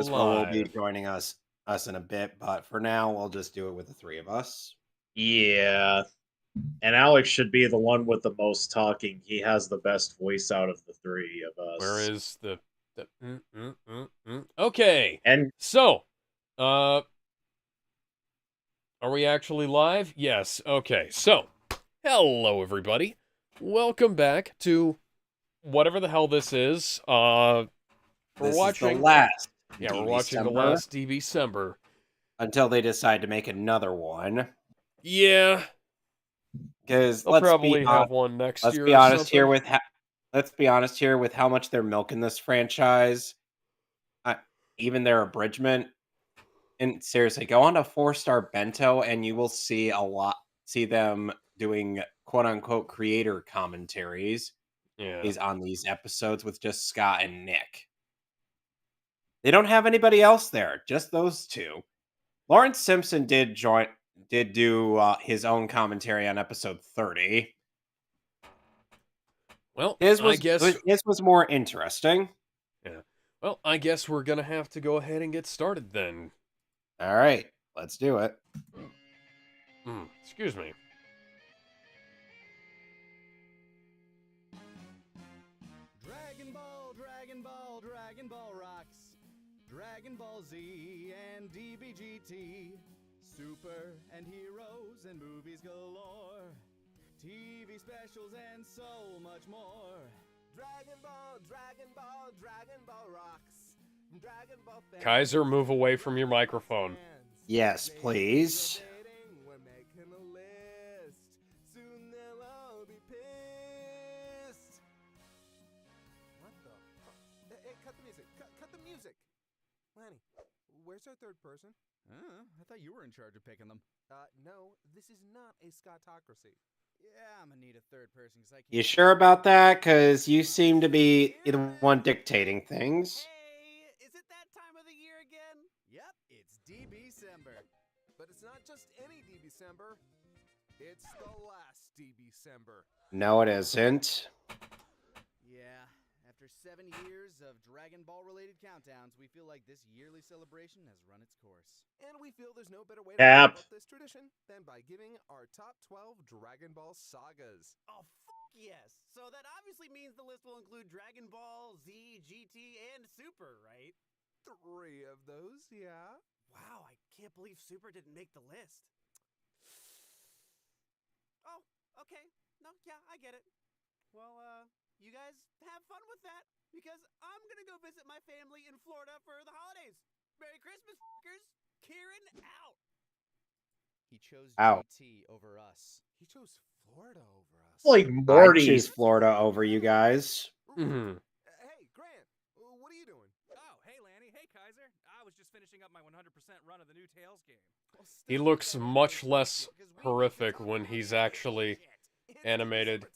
Whisper will be live. joining us in a bit, but for now, we'll just do it with the three of us. Yeah. And Alex should be the one with the most talking. He has the best voice out of the three of us. Where is the Okay. And So, are we actually live? Yes. Okay. So, hello everybody. Welcome back to whatever the hell this is. We're watching is the last. Yeah, we're watching the last DBCember until they decide to make another one. Yeah. Because They'll probably have one next year. Let's be honest here with how much they're milking this franchise. Even their abridgment. And seriously, go on to 4-Star Bento and you will see them doing quote unquote creator commentaries. Yeah. Is on these episodes with just Scott and Nick. They don't have anybody else there, just those two. Lawrence Simpson did do his own commentary on episode 30. Well, his was more interesting. Yeah. Well, I guess we're gonna have to go ahead and get started then. All right, let's do it. Excuse me. Dragon Ball, Dragon Ball, Dragon Ball rocks. Dragon Ball Z and DBGT. Super and heroes and movies galore. TV specials and so much more. Dragon Ball, Dragon Ball, Dragon Ball rocks. Dragon Ball fans. Kaiser, move away from your microphone. Yes, please. We're making a list. Soon they'll all be pissed. What the fuck? Hey, cut the music. Cut the music. Lanny, where's our third person? I thought you were in charge of picking them. No, this is not a Scottocracy. Yeah, I'm gonna need a third person because I can't. You sure about that? Because you seem to be the one dictating things. Hey, is it that time of the year again? Yep, it's DBCember. But it's not just any DBCember. It's the last DBCember. No, it isn't. Yeah, after 7 years of Dragon Ball related countdowns, we feel like this yearly celebration has run its course. And we feel there's no better way to Cap. promote this tradition than by giving our top 12 Dragon Ball sagas. Oh, fuck yes! So that obviously means the list will include Dragon Ball, Z, GT, and Super, right? 3 of those, yeah. Wow, I can't believe Super didn't make the list. Oh, okay. No, yeah, I get it. Well, you guys have fun with that, because I'm gonna go visit my family in Florida for the holidays. Merry Christmas, fuckers! Kieran, out! He chose GT over us. He chose Florida over us. like I Morty. choose Florida over you guys. Hey, Grant, what are you doing? Oh, hey, Lanny. Hey, Kaiser. I was just finishing up my 100% run of the new Tails game. He looks much less horrific when he's actually animated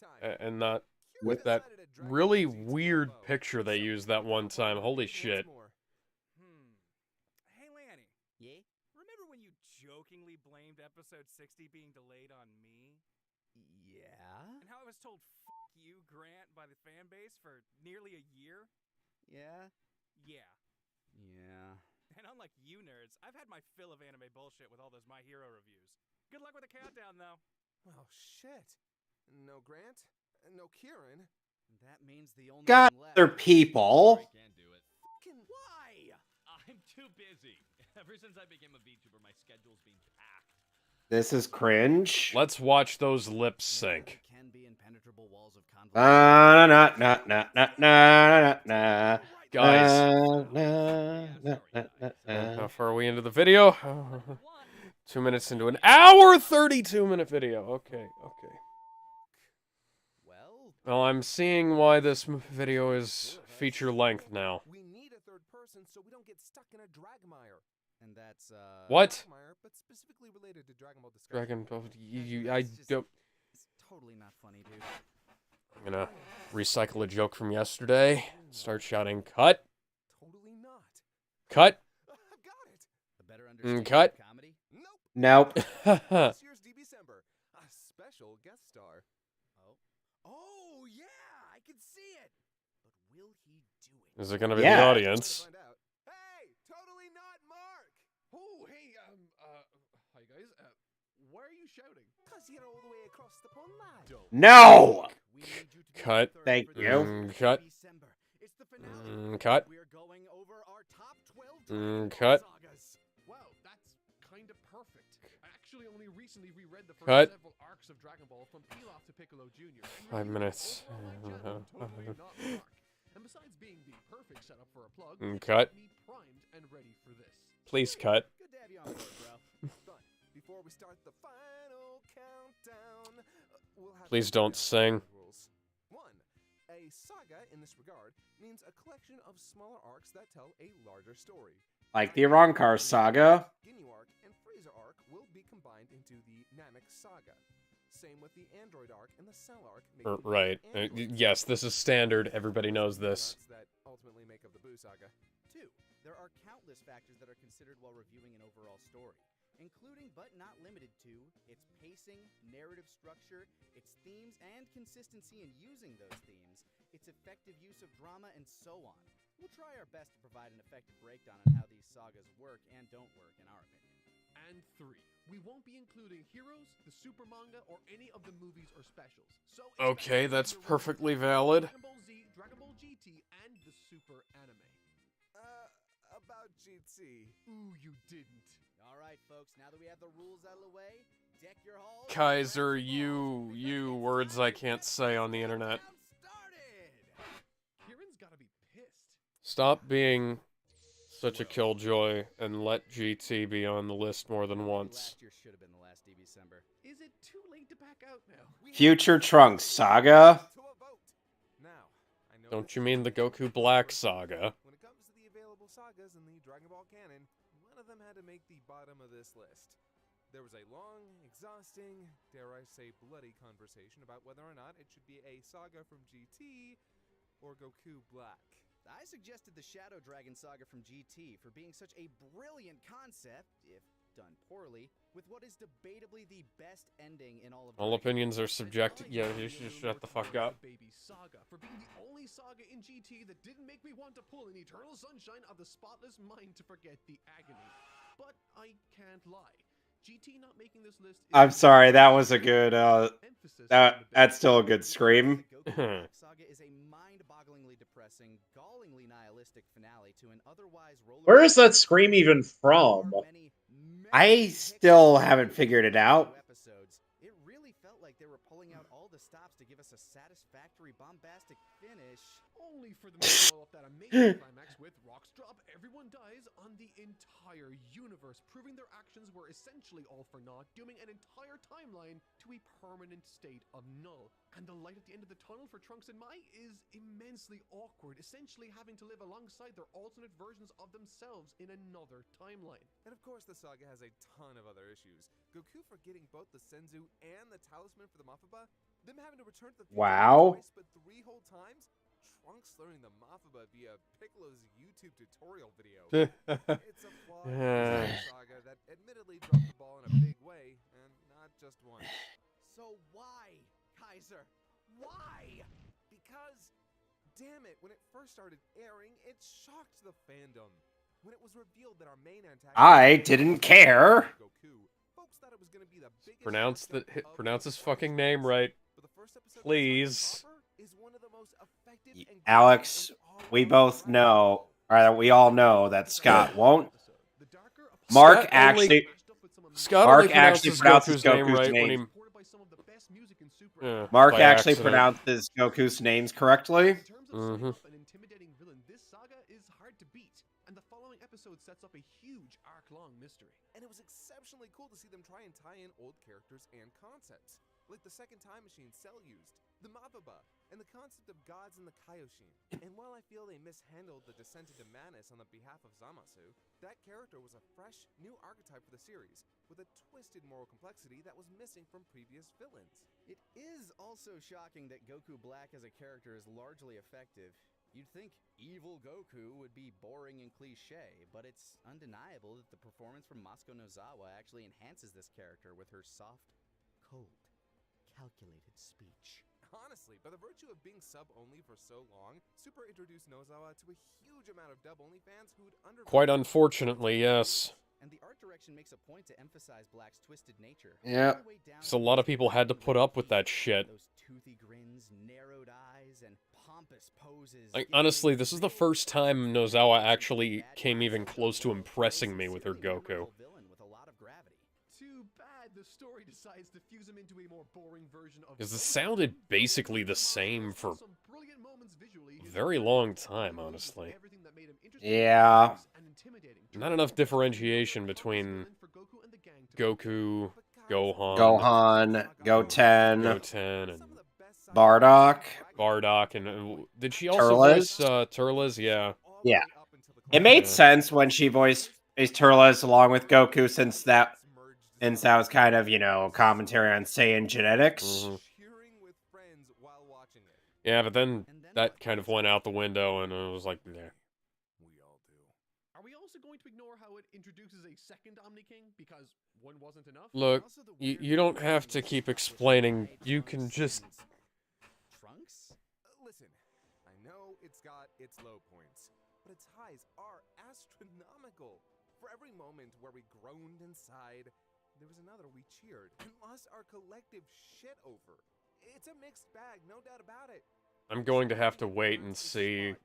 and not with that really weird picture they used that one time. Holy shit. Hey, Lanny. Yeah? Remember when you jokingly blamed episode 60 being delayed on me? Yeah? And how I was told "fuck you, Grant" by the fan base for nearly a year? Yeah? Yeah. Yeah. And unlike you nerds, I've had my fill of anime bullshit with all those My Hero reviews. Good luck with the countdown, though. Oh, shit. No Grant, no Kieran. That means the only Got one left. other people. I can't do it. Fucking why? I'm too busy. Ever since I became a VTuber, my schedule's been packed. This is cringe. Let's watch those lips sync. Can be impenetrable walls of Guys. How far are we into the video? 2 minutes into an hour 32-minute video. Okay. Well, I'm seeing why this video is feature length now. We need a third person so we don't get stuck in a dragmire. And that's What? Dragmire, but specifically related to Dragon Ball discussion. Dragon Ball, I don't. It's totally not funny, dude. I'm gonna recycle a joke from yesterday. Start shouting, "Cut! Totally not. Cut! I've got it. A better understanding cut. of comedy? Nope. Nope. This year's DBCember, a special guest star. Oh yeah, I can see it. But will he do it? Is it gonna be Yeah. the audience? Hey, Oh, hey, hi guys. Why are you shouting? Cause you're all the way across the pond, lad. Don't. No! We need you to be Cut. third Thank for you. this Cut. DBCember. It's the finale. Cut. We're going over our top 12 Dragon Ball Cut. sagas. Wow, that's kind of perfect. I actually only recently reread the first Cut. several arcs of Dragon Ball from Pilaf to Piccolo Jr. and 5 reviewed minutes. overall, I found them totally not dark. And besides being the perfect setup for a plug, it Cut. got me primed and ready for this. Please cut. Good to have you on board, bro. But before we start the final countdown, we'll have Please to don't figure out sing. the rules. 1. A saga in this regard means a collection of smaller arcs that tell a larger story. Like the Ironkar saga. Ginyu arc and Frieza arc will be combined into the Namek saga. Same with the Android arc and the Cell arc. making the Right. Android Yes, saga. this is standard. Everybody knows this. That ultimately make up the Buu saga. 2. There are countless factors that are considered while reviewing an overall story, including but not limited to its pacing, narrative structure, its themes, and consistency in using those themes, its effective use of drama, and so on. We'll try our best to provide an effective breakdown on how these sagas work and don't work, in our opinion. And 3. We won't be including Heroes, the Super Manga, or any of the movies or specials. So Okay, expect that's the review perfectly of valid. Dragon Ball Z, Dragon Ball GT, and the Super Anime. About GT. Ooh, you didn't. All right, folks, now that we have the rules out of the way, deck your halls. Kaiser, you words I can't say on the internet. Kieran's gotta be pissed. Stop being such a killjoy and let GT be on the list more than once. Last year should have been the last DBCember. Is it too late to back out now? Future Trunks saga. To a vote. Now, I know Don't this you is mean the a big Goku deal, Black but saga? When it comes to the available sagas in the Dragon Ball canon, one of them had to make the bottom of this list. There was a long, exhausting, dare I say bloody conversation about whether or not it should be a saga from GT or Goku Black. I suggested the Shadow Dragon saga from GT for being such a brilliant concept, if done poorly, with what is debatably the best ending in all of All Dragon opinions Ball. are subjective. Yeah, you should shut the fuck up. Baby Saga for being the only saga in GT that didn't make me want to pull an eternal sunshine of the spotless mind to forget the agony. But I can't lie. GT not making this list. I'm sorry, that was a good, Emphasis that's still a good scream. The Goku Black saga is a mind-bogglingly depressing, gallingly nihilistic finale to an otherwise Where is that scream even from? I still haven't figured it out. Episodes. It really felt like they were pulling out all the stops to give us a satisfactory, bombastic finish. Only for them to follow up that amazing climax with Rocks Drop, everyone dies on the entire universe, proving their actions were essentially all for naught, dooming an entire timeline to a permanent state of null. And the light at the end of the tunnel for Trunks and Mai is immensely awkward, essentially having to live alongside their alternate versions of themselves in another timeline. And of course, the saga has a ton of other issues. Goku forgetting both the Senzu and the talisman for the Mafaba, them having to return to the future Wow. twice but 3 whole times, Trunks learning the Mafaba via Piccolo's YouTube tutorial video. It's a flawed saga that admittedly dropped the ball in a big way, and not just once. So why, Kaiser? Why? Because, damn it, when it first started airing, it shocked the fandom. When it was revealed that our main antagonist I didn't care. Goku, folks thought it was gonna be the biggest Pronounce shock of pronounce the his fucking franchise. name right. But the first episode of Please. Saga proper is one of the most effective and Alex, gripping in all we of both Dragon know, Ball. or we all know that Scott won't. The darker Mark Scott only- actually, Scott Mark only actually pronounces Goku's name Goku's right when name. he. supported by some of the best music in Super Yeah. Anime. Mark By actually accident. pronounces Goku's names correctly. In terms of setting up an intimidating villain, this saga is hard to beat, and the following episode sets up a huge arc-long mystery. And it was exceptionally cool to see them try and tie in old characters and concepts, like the second time machine Cell used, the Mapaba, and the concept of gods in the Kaioshin. And while I feel they mishandled the descent into madness on the behalf of Zamasu, that character was a fresh, new archetype for the series, with a twisted moral complexity that was missing from previous villains. It is also shocking that Goku Black as a character is largely effective. You'd think evil Goku would be boring and cliche, but it's undeniable that the performance from Masuko Nozawa actually enhances this character with her soft, cold, calculated speech. Honestly, by the virtue of being sub-only for so long, Super introduced Nozawa to a huge amount of dub-only fans who'd under. Quite unfortunately, yes. And the makes a point to emphasize Black's twisted nature. Yeah. So a lot of people had to put up with that shit. Those toothy grins, narrowed eyes, and pompous poses. Like, honestly, this is the first time Nozawa actually came even close to impressing me with her Goku. Too bad the story decides to fuse him into a more boring version of Because it sounded basically the same for some brilliant moments visually. a very long time, honestly. Everything that made him interesting, Yeah. and intimidating. Not enough differentiation between For Goku and the gang to Goku, Gohan, Gohan, Goten, Goten, and Bardock. Bardock, and did she also Turles? voice Turles? Yeah. Yeah. It made sense when she voiced Turles along with Goku, since that was kind of, you know, commentary on Saiyan genetics. Mhm. Yeah, but then that kind of went out the window, and it was like, yeah. Are we also going to ignore how it introduces a second Omni King because one wasn't enough? Look, you don't have to keep explaining. You can just... Trunks? Listen, I know it's got its low points, but its highs are astronomical. For every moment where we groaned inside, there was another we cheered and lost our collective shit over. It's a mixed bag, no doubt about it. I'm going to have to wait and see,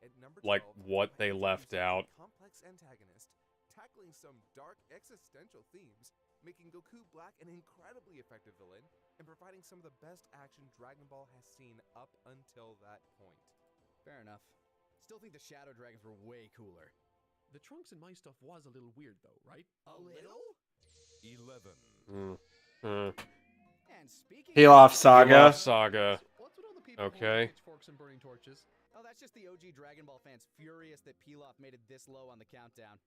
like, what they left out. Complex antagonist, tackling some dark existential themes, making Goku Black an incredibly effective villain, and providing some of the best action Dragon Ball has seen up until that point. Fair enough. Still think the Shadow Dragons were way cooler. The Trunks and my stuff was a little weird though, right? A little? 11. And speaking Pilaf Pilaf Saga. Saga. What's with all the people Okay. holding pitchforks and burning torches? Oh, that's just the OG Dragon Ball fans furious that Pilaf made it this low on the countdown.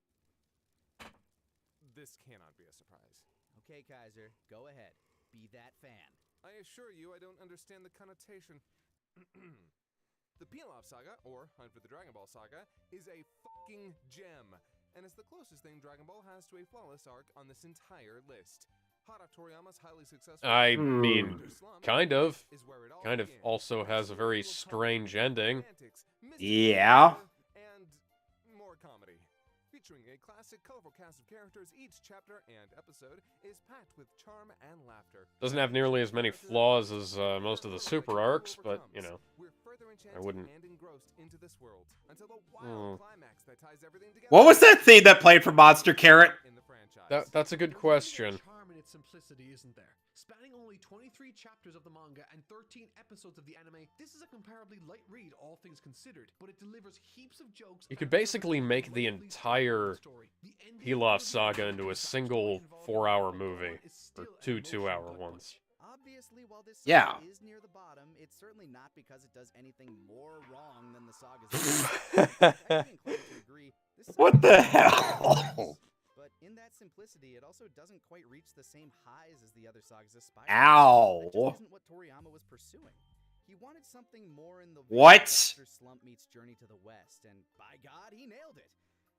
This cannot be a surprise. Okay, Kaiser, go ahead. Be that fan. I assure you I don't understand the connotation. The Pilaf Saga, or Hunt for the Dragon Ball Saga, is a fucking gem, and it's the closest thing Dragon Ball has to a flawless arc on this entire list. Hara Toriyama's highly successful I mean, Winter Slump kind of. is where it all Kind of begins. also has a very strange ending. Romantics, mystery, Yeah. and more comedy. Featuring a classic, colorful cast of characters, each chapter and episode is packed with charm and laughter. Doesn't have nearly as many flaws as most of the super arcs, but, you know. We're further enchanted I wouldn't- and engrossed into this world until the wild climax that ties everything together. What was that theme that played for Monster Carrot? In the franchise. That's a good There's question. a charm in its simplicity, isn't there? Spanning only 23 chapters of the manga and 13 episodes of the anime, this is a comparably light read, all things considered, but it delivers heaps of jokes. You and could serves basically as a make the wonderfully entire story. The ending Pilaf of the Saga original into a Dragon single Ball 4-hour Pokemon movie. is Or still an two emotional 2-hour gut ones. punch. Obviously, while this Yeah. saga is near the bottom, it's certainly not because it does anything more wrong than the sagas. I'd be inclined to agree. This What saga the is hell? But in that simplicity, it also doesn't quite reach the same highs as the other sagas aspire. Ow. That just isn't what Toriyama was pursuing. He wanted something more in the vein What? of Dr. Slump meets Journey to the West, and by God, he nailed it.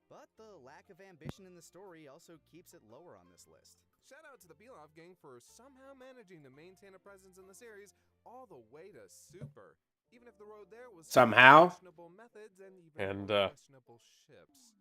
But the lack of ambition in the story also keeps it lower on this list. Shout out to the Pilaf gang for somehow managing to maintain a presence in the series all the way to Super. Even if the road there was Somehow? questionable methods and even And, more questionable ships.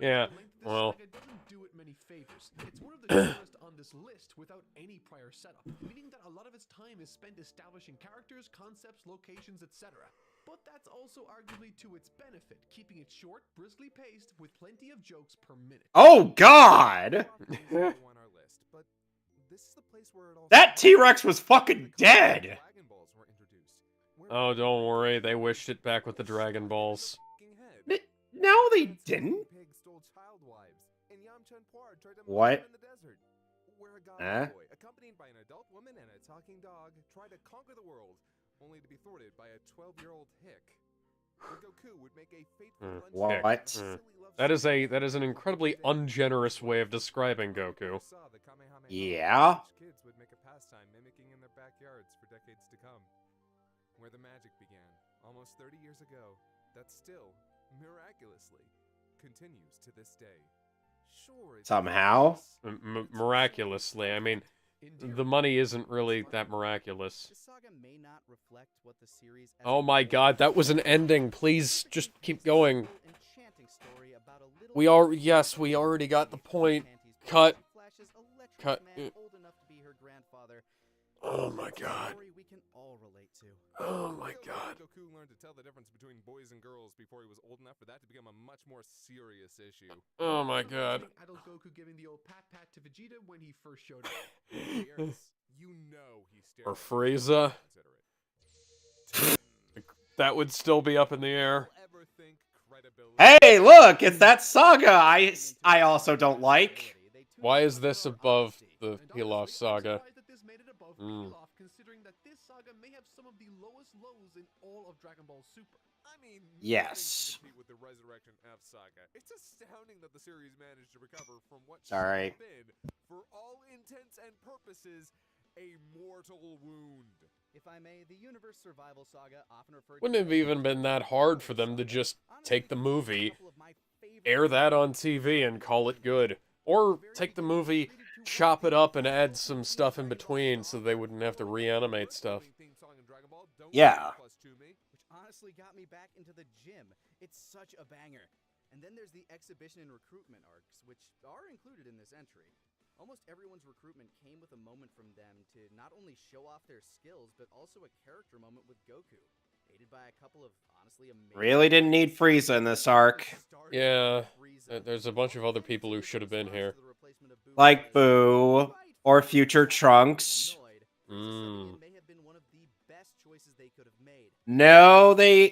Yeah, This well, saga doesn't do it many favors. It's one of the shortest on this list without any prior setup, meaning that a lot of its time is spent establishing characters, concepts, locations, etc. But that's also arguably to its benefit, keeping it short, briskly paced, with plenty of jokes per minute. Oh, God. On our list, but this is the place where it all That started. T-Rex was fucking The dead. Dragon Balls were introduced. Where Oh, don't worry. They wished it back with the Dragon Balls. fucking head. No, they Prince didn't. Pig stole child wives, and Yamcha and Puar tried to What? murder him in the desert. Where a god Huh? boy, accompanied by an adult woman and a talking dog, tried to conquer the world, only to be thwarted by a 12-year-old hick. Where Goku would make a fateful lunch What? with a silly love That is story. that is an incredibly ungenerous way of describing Goku. Saw the Kamehameha, Yeah. which kids would make a pastime mimicking in their backyards for decades to come. Where the magic began, almost 30 years ago, that still, miraculously, continues to this day. Sure, it's Somehow? Miraculously, I mean, Endearing. the money isn't really that miraculous. This saga may not reflect what the series as Oh a my whole God, that was an is, ending. but Please, it's just a keep simple, going. enchanting story about a little We already got the point. Cut. Flash's electric Cut. man old enough to be her grandfather. Oh my It's a god. story we can all relate to. Oh my Feels god. like Goku learned to tell the difference between boys and girls before he was old enough for that to become a much more serious issue. Oh my god. Adult Goku giving the old pat pat to Vegeta when he first showed up. You know he stared Or at Frieza. consider it. That would still be up in the air. Ever think credibility? Hey, look, it's that saga I also don't like. Why is this above the Pilaf saga? Considering that this saga may have some of the lowest lows in all of Dragon Ball Super. I mean, Yes. nothing can compete with the Resurrection F saga. It's astounding that the series managed to recover from what Sorry. should have been, for all intents and purposes, a mortal wound. If I may, the Universe Survival Saga, often referred Wouldn't to have as even been that hard for them to just take the movie, air that on TV, and call it good. Or take the movie, chop it up, and add some stuff in between so they wouldn't have to reanimate stuff. Yeah. which honestly got me back into the gym. It's such a banger. And then there's the exhibition and recruitment arcs, which are included in this entry. Almost everyone's recruitment came with a moment from them to not only show off their skills, but also a character moment with Goku, aided by a couple of honestly amazing... Really didn't need Frieza in this arc. Yeah, there's a bunch of other people who should have been here. Like Boo, or future Trunks. Mm. may have been one of the best choices they could have made. No. For the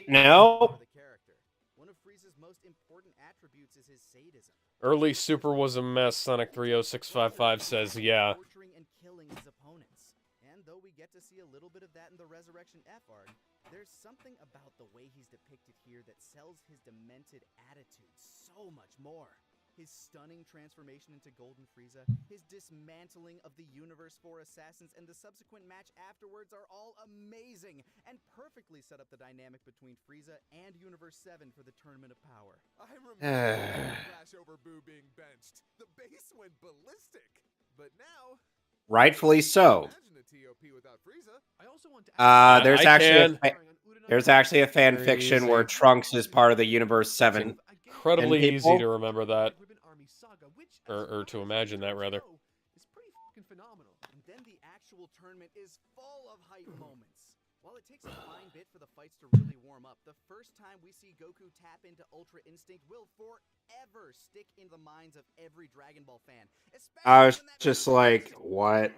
character. One of Frieza's most important attributes is his sadism. Early Super was a mess, Sonic30655 says, yeah. Torturing and killing his opponents. And though we get to see a little bit of that in the Resurrection F arc, there's something about the way he's depicted here that sells his demented attitude so much more. His stunning transformation into Golden Frieza, his dismantling of the Universe 4 assassins, and the subsequent match afterwards are all amazing and perfectly set up the dynamic between Frieza and Universe 7 for the Tournament of Power. I remember the flash over Boo being benched. The base went ballistic. But now, Rightfully so. imagine a TOP without Frieza. I also want to There's I actually can. there's actually a fan Very fiction easy. where Trunks is part of the Universe 7. Incredibly And easy people- to remember that. Or to imagine that, rather. It's pretty fucking phenomenal. And then the actual tournament is full of hype moments. While it takes a fine bit for the fights to really warm up, the first time we see Goku tap into Ultra Instinct will forever stick in the minds of every Dragon Ball fan. I was when that just moment like, is what?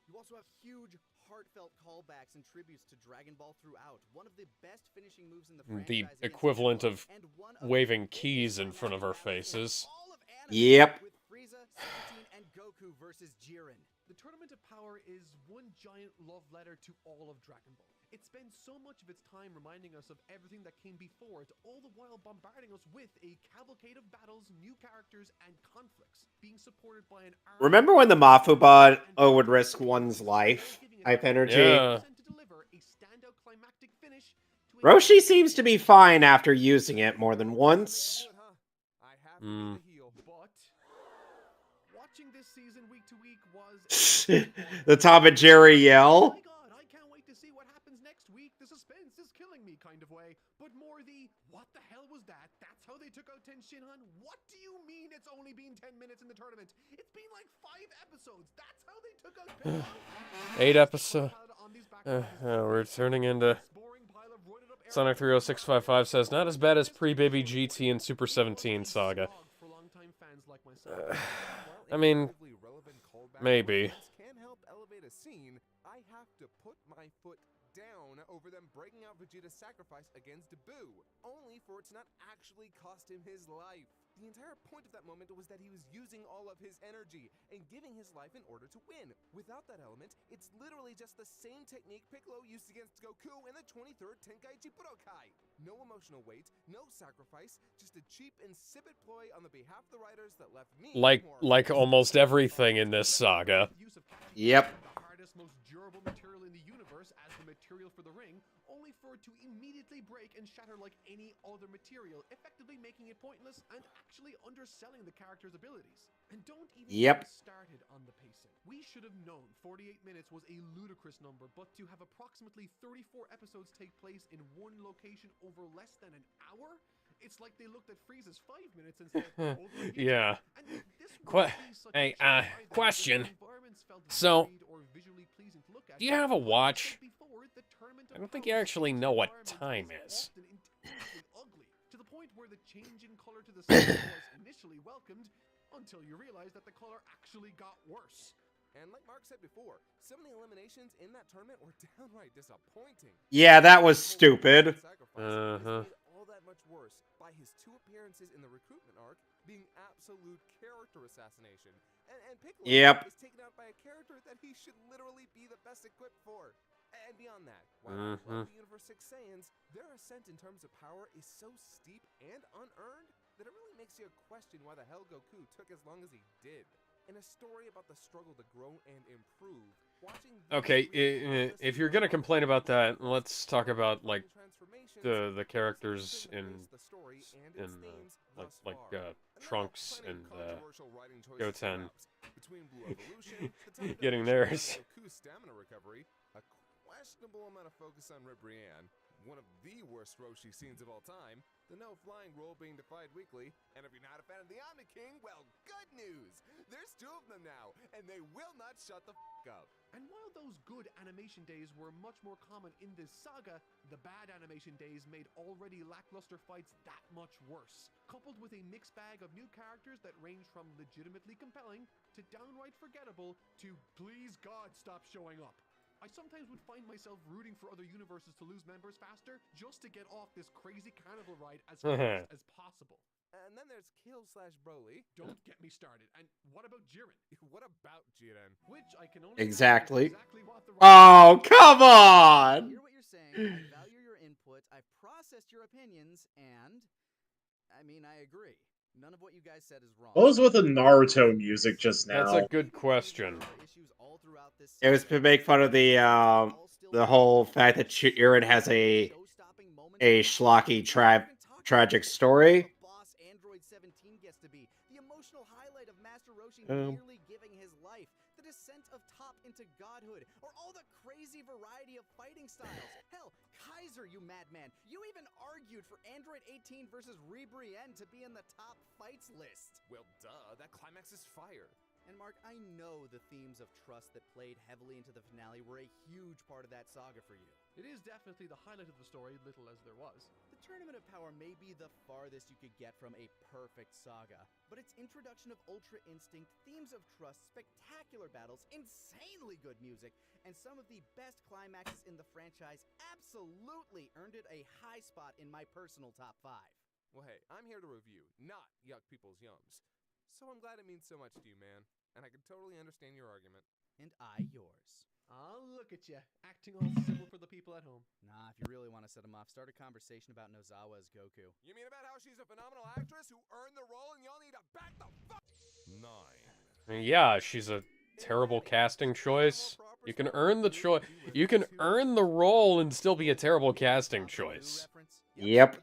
You also have huge, heartfelt callbacks and tributes to Dragon Ball throughout. One of the best finishing moves in the franchise The against equivalent Goku, of and one of waving the keys biggest in front of our climax battles in faces. all of anime, Yep. with Frieza, 17, and Goku versus Jiren. The Tournament of Power is one giant love letter to all of Dragon Ball. It spends so much of its time reminding us of everything that came before it, all the while bombarding us with a cavalcade of battles, new characters, and conflicts, being supported by an army. Remember when the Mafuba would risk one's life type energy? Yeah. Roshi seems to be fine after using it more than once. I have Mm. to be the heel. But watching this season week to week was The Tom and Jerry Oh yell. my god, I can't wait to see what happens next week. The suspense is killing me kind of way. But more the, what the hell was that? That's how they took out Ten Shinhan? What do you mean it's only been 10 minutes in the tournament? It's been like 5 episodes. That's how they took out Piccolo? 8 episodes. We're turning into... Sonic30655 says, not as bad as pre-Baby GT and Super 17 saga. I mean, maybe. Can't help elevate a scene. I have to put my foot down over them breaking out Vegeta's sacrifice against Boo, only for it to not actually cost him his life. The entire point of that moment was that he was using all of his energy and giving his life in order to win. Without that element, it's literally just the same technique Piccolo used against Goku in the 23rd Tenkaichi Budokai. No emotional weight, no sacrifice, just a cheap, insipid ploy on the behalf of the writers that left me Like more almost everything in this saga. Yep. The hardest, most durable material in the universe as the material for the ring, only for it to immediately break and shatter like any other material, effectively making it pointless and actually underselling the character's abilities. And don't even Yep. get started on the pacing. We should have known 48 minutes was a ludicrous number, but to have approximately 34 episodes take place in one location over less than an hour? It's like they looked at Frieza's 5 minutes and said, "Over here." Yeah. And this Quite- would be Hey, question. So, do you have a watch? I don't think you actually know what time is. To the point where the change in color to the sun was initially welcomed, until you realize that the color actually got worse. And like Mark said before, some of the eliminations in that tournament were downright disappointing. Yeah, that was stupid. Uh-huh. All that much worse by his 2 appearances in the recruitment arc being absolute character assassination. And Piccolo is taken out by a character that he should literally be the best equipped for. And beyond that, while the Universe 6 Saiyans, their ascent in terms of power is so steep and unearned that it really makes you question why the hell Goku took as long as he did. In a story about the struggle to grow and improve, watching... Okay, if you're gonna complain about that, let's talk about, like, the characters in Trunks and Goten getting theirs. A questionable amount of focus on Ribrianne, one of the worst Roshi scenes of all time, the no flying rule being defied weekly, and if you're not a fan of the Omni King, well, good news! There's 2 of them now, and they will not shut the f*** up. And while those good animation days were much more common in this saga, the bad animation days made already lackluster fights that much worse, coupled with a mixed bag of new characters that range from legitimately compelling to downright forgettable to please God stop showing up. I sometimes would find myself rooting for other universes to lose members faster just to get off this crazy carnival ride as fast as possible. And then there's Kill/Broly. Don't get me started. And what about Jiren? What about Jiren? Which I can only Exactly. what the Oh, come I on! hear what you're saying. I value your input. I've processed your opinions, and I mean, I agree. None of what you guys said is wrong. What was with the Naruto music just now? That's a good question. It was to make fun of the whole fact that Jiren has a schlocky tragic story. Boss Android 17 gets to be the emotional highlight of Master Roshi nearly giving his life, the descent of Top into godhood, or all the crazy variety of fighting styles. Hell, Kaiser, you madman, you even argued for Android 18 versus Ribrianne to be in the top fights list. Well, duh, that climax is fire. And Mark, I know the themes of trust that played heavily into the finale were a huge part of that saga for you. It is definitely the highlight of the story, little as there was. The Tournament of Power may be the farthest you could get from a perfect saga, but its introduction of Ultra Instinct, themes of trust, spectacular battles, insanely good music, and some of the best climaxes in the franchise absolutely earned it a high spot in my personal top 5. Well, hey, I'm here to review, not yuck people's yums. So I'm glad it means so much to you, man. And I can totally understand your argument. And I yours. Oh, look at you, acting all civil for the people at home. Nah, if you really want to set him off, start a conversation about Nozawa as Goku. You mean about how she's a phenomenal actress who earned the role and y'all need to back the fuck? 9. 9. Yeah, she's a terrible casting choice. You can earn the choice. You can earn the role and still be a terrible casting choice. Yep.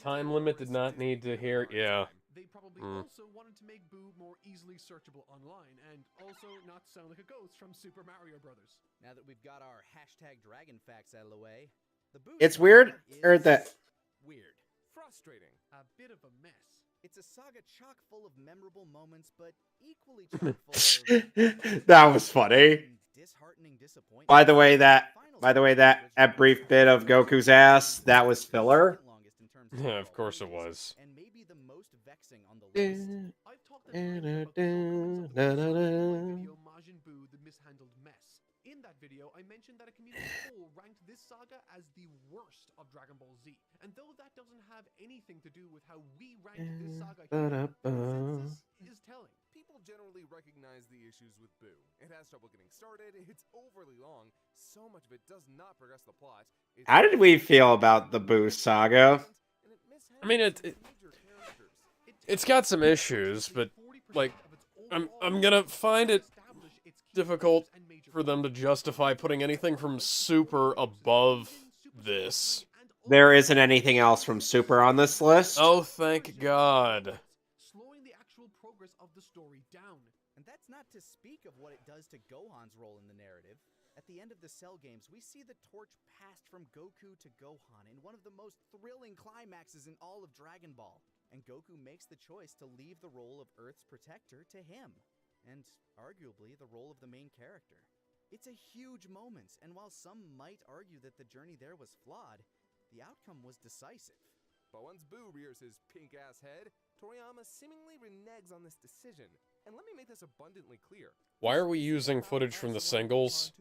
Time limit did not need to hear. Yeah. They probably also wanted to make Boo more easily searchable online, and also not sound like a ghost from Super Mario Brothers. Now that we've got our hashtag Dragon Facts out of the way, the Boo It's weird, or that... Weird. Frustrating. A bit of a mess. It's a saga chock full of memorable moments, but equally chock full of... that was funny. Disheartening disappointment. By the way, that brief bit of Goku's ass, that was filler. Yeah, of course it was. And maybe the most vexing on the list. I've talked about video Majin Buu, the mishandled mess. In that video, I mentioned that a community poll ranked this saga as the worst of Dragon Ball Z. And though that doesn't have anything to do with how we rank this saga here, the consensus is telling. People generally recognize the issues with Boo. It has trouble getting started, it's overly long, so much of it does not progress the plot. How did we feel about the Boo saga? I mean, it's got some issues, but like, I'm gonna find it difficult for them to justify putting anything from Super above this. There isn't anything else from Super on this list. Oh, thank God. Slowing the actual progress of the story down. And that's not to speak of what it does to Gohan's role in the narrative. At the end of the Cell games, we see the torch passed from Goku to Gohan in one of the most thrilling climaxes in all of Dragon Ball. And Goku makes the choice to leave the role of Earth's protector to him, and arguably the role of the main character. It's a huge moment, and while some might argue that the journey there was flawed, the outcome was decisive. But once Boo rears his pink-ass head, Toriyama seemingly reneges on this decision. And let me make this abundantly clear. Why are we using footage from the singles?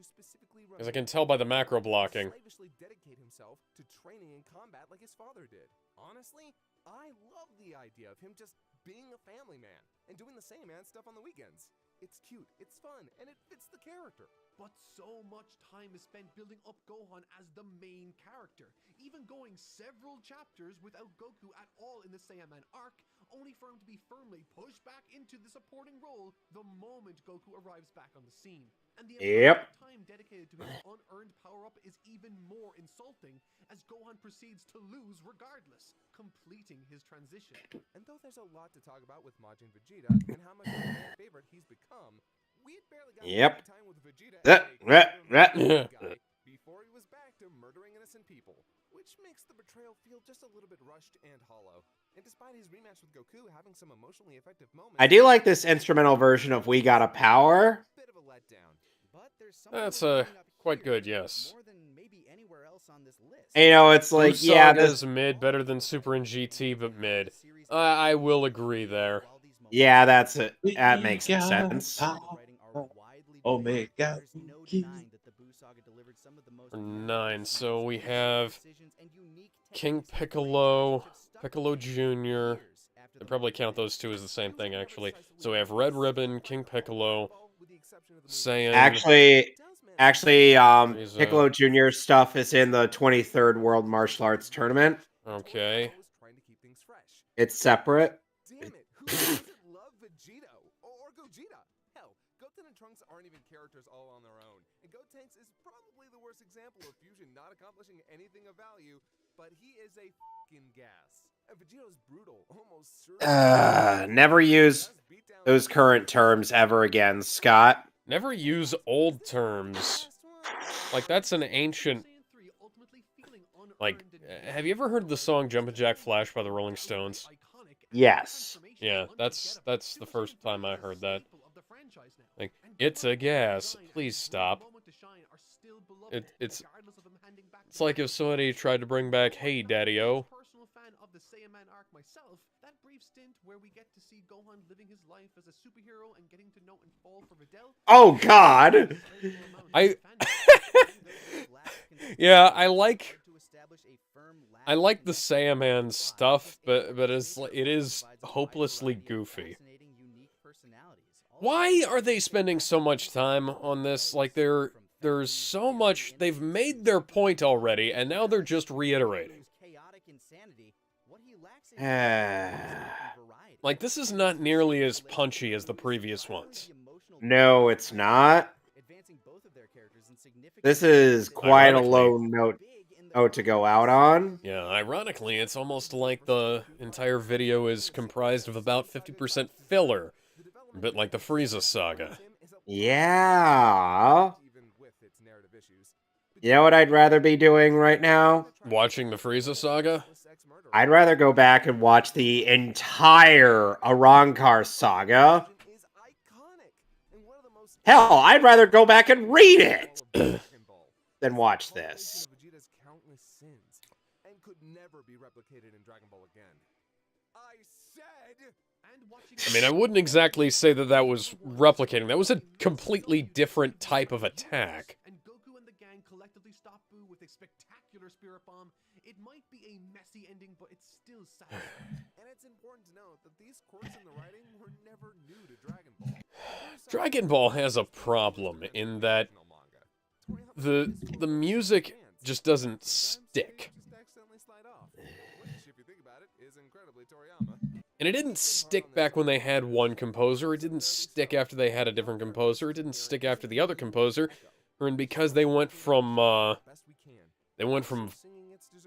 Because I can tell by the macro blocking. Slavishly dedicate himself to training in combat like his father did. Honestly, I love the idea of him just being a family man and doing the same man stuff on the weekends. It's cute, it's fun, and it fits the character. But so much time is spent building up Gohan as the main character, even going several chapters without Goku at all in the Saiyaman arc, only for him to be firmly pushed back into the supporting role the moment Goku arrives back on the scene. And the amount of time dedicated to his unearned power-up is even more insulting, as Gohan proceeds to lose regardless, completing his transition. And though there's a lot to talk about with Majin Vegeta and how much of a fan favorite he's become, we had barely got any time with Vegeta before he was back to murdering innocent people, which makes the betrayal feel just a little bit rushed and hollow. And despite his rematch with Goku having some emotionally effective moments, I do like this instrumental version of We Got a Power. bit of a letdown. That's quite good, yes. More than maybe anywhere else on this list. You know, it's like, Blue yeah, Saga this, is mid, better than Super and GT, but mid. I will agree there. yeah, that's it. That makes sense. Omega. For 9, so we have King Piccolo, Piccolo Jr. I probably count those two as the same thing, actually. So we have Red Ribbon, King Piccolo, Saiyan. Actually, Piccolo Jr. stuff is in the 23rd World Martial Arts Tournament. Okay. It's separate. Damn it, who doesn't love Vegeta or Gogeta? Hell, Goten and Trunks aren't even characters all on their own. And Gotenks is probably the worst example of fusion not accomplishing anything of value, but he is a fucking gas. And Vegeta's brutal, almost certainly. Never use those current terms ever again, Scott. Never use old terms. Like, that's an ancient... Like, have you ever heard the song Jumpin' Jack Flash by the Rolling Stones? Yes. Yeah, that's the first time I heard that. Like, it's a gas. Please stop. It's like if somebody tried to bring back Hey Daddy-O. Of the Saiyaman arc myself, that brief stint where we get to see Gohan living his life as a superhero and getting to know and fall for Videl. Oh God! Yeah, I like the Saiyaman stuff, but it is hopelessly goofy. Why are they spending so much time on this? Like, there's so much, they've made their point already, and now they're just reiterating. Like, this is not nearly as punchy as the previous ones. No, it's not. This is quite a low note to go out on. Yeah, ironically, it's almost like the entire video is comprised of about 50% filler. A bit like the Frieza saga. Yeah. You know what I'd rather be doing right now? Watching the Frieza saga? I'd rather go back and watch the entire Arrancar saga. Hell, I'd rather go back and read it than watch this. I mean, I wouldn't exactly say that that was replicating. That was a completely different type of attack. And Goku and the gang collectively stop Boo with a spectacular spirit bomb. It might be a messy ending, but it's still sad. And it's important to note that these quirks in the writing were never new to Dragon Ball. Dragon Ball has a problem in that the music just doesn't stick. And it didn't stick back when they had one composer. It didn't stick after they had a different composer. It didn't stick after the other composer. And because they went from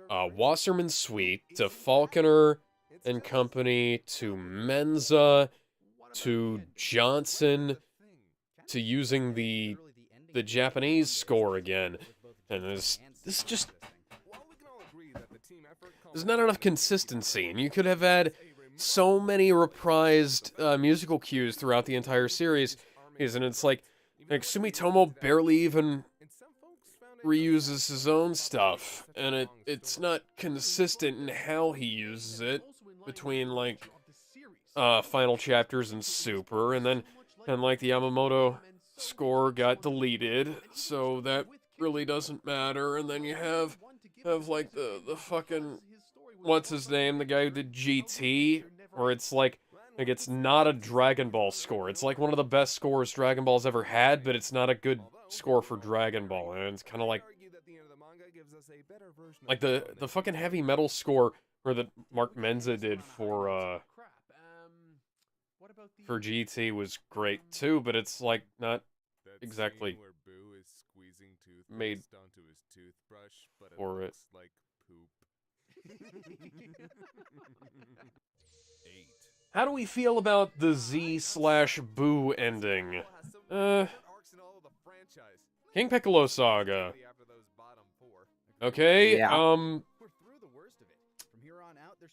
Wasserman Suite to Falconer and Company to Menza to Johnson to using the the Japanese score again, and this just there's not enough consistency, and you could have had so many reprised musical cues throughout the entire series, and it's like Sumitomo barely even reuses his own stuff, and it's not consistent in how he uses it between like final chapters and Super, and like the Yamamoto score got deleted, so that really doesn't matter. And then you have like the fucking what's his name, the guy who did GT, where it's like it's not a Dragon Ball score. It's like one of the best scores Dragon Ball's ever had, but it's not a good score for Dragon Ball, and it's kind of like the fucking heavy metal score or that Mark Menza did for GT was great too, but it's like not exactly made for it. How do we feel about the Z/Boo ending? King Piccolo Saga. Okay, Yeah.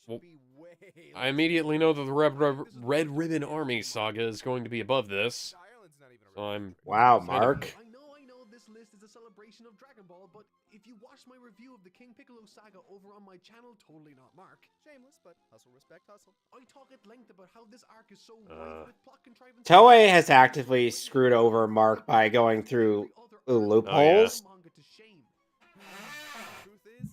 well, I immediately know that the Red Ribbon Army Saga is going to be above this. So I'm Wow, Mark. I know this list is a celebration of Dragon Ball, but if you watch my review of the King Piccolo Saga over on my channel, totally not Mark. Shameless, but hustle, respect, hustle. I talk at length about how this arc is so rife with plot contrivance. Toei has actively screwed over Mark by going through loopholes. Manga to shame. Truth is,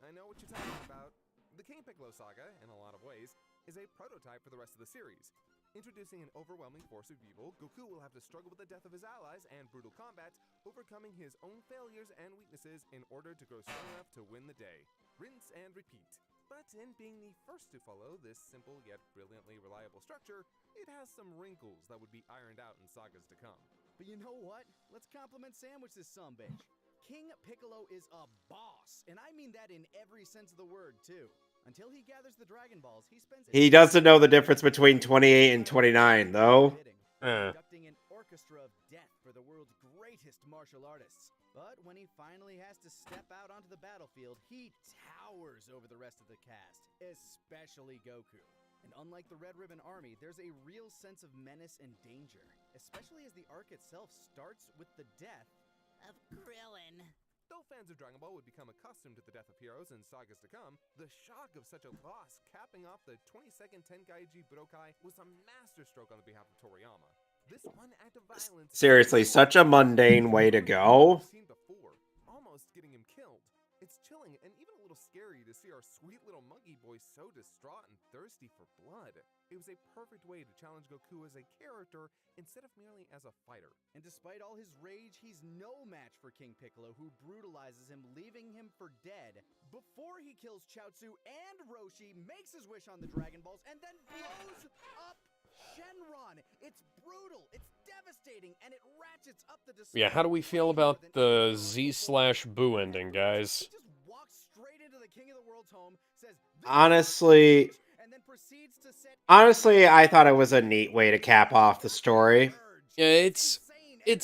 I know what you're talking about. The King Piccolo Saga, in a lot of ways, is a prototype for the rest of the series. Introducing an overwhelming force of evil, Goku will have to struggle with the death of his allies and brutal combat, overcoming his own failures and weaknesses in order to grow strong enough to win the day. Rinse and repeat. But in being the first to follow this simple yet brilliantly reliable structure, it has some wrinkles that would be ironed out in sagas to come. But you know what? Let's compliment Sandwich this sumbitch. King Piccolo is a boss, and I mean that in every sense of the word, too. Until he gathers the Dragon Balls, he spends... He doesn't know the difference between 28 and 29, though. Conducting an orchestra of death for the world's greatest martial artists. But when he finally has to step out onto the battlefield, he towers over the rest of the cast, especially Goku. And unlike the Red Ribbon Army, there's a real sense of menace and danger, especially as the arc itself starts with the death of Krillin. Though fans of Dragon Ball would become accustomed to the death of heroes in sagas to come, the shock of such a loss capping off the 22nd Tenkaichi Budokai was a masterstroke on the behalf of Toriyama. This one act of violence... Seriously, such a mundane way to go. ...seen before, almost getting him killed. It's chilling and even a little scary to see our sweet little monkey boy so distraught and thirsty for blood. It was a perfect way to challenge Goku as a character instead of merely as a fighter. And despite all his rage, he's no match for King Piccolo, who brutalizes him, leaving him for dead. Before he kills Chaozu and Roshi, makes his wish on the Dragon Balls, and then blows up Shenron. It's brutal, it's devastating, and it ratchets up the despair. Yeah, how do we feel about the Z/Boo ending, guys? He just walks straight into the King of the World's home, says, Honestly, and then proceeds to set... I thought it was a neat way to cap off the story. Yeah, it's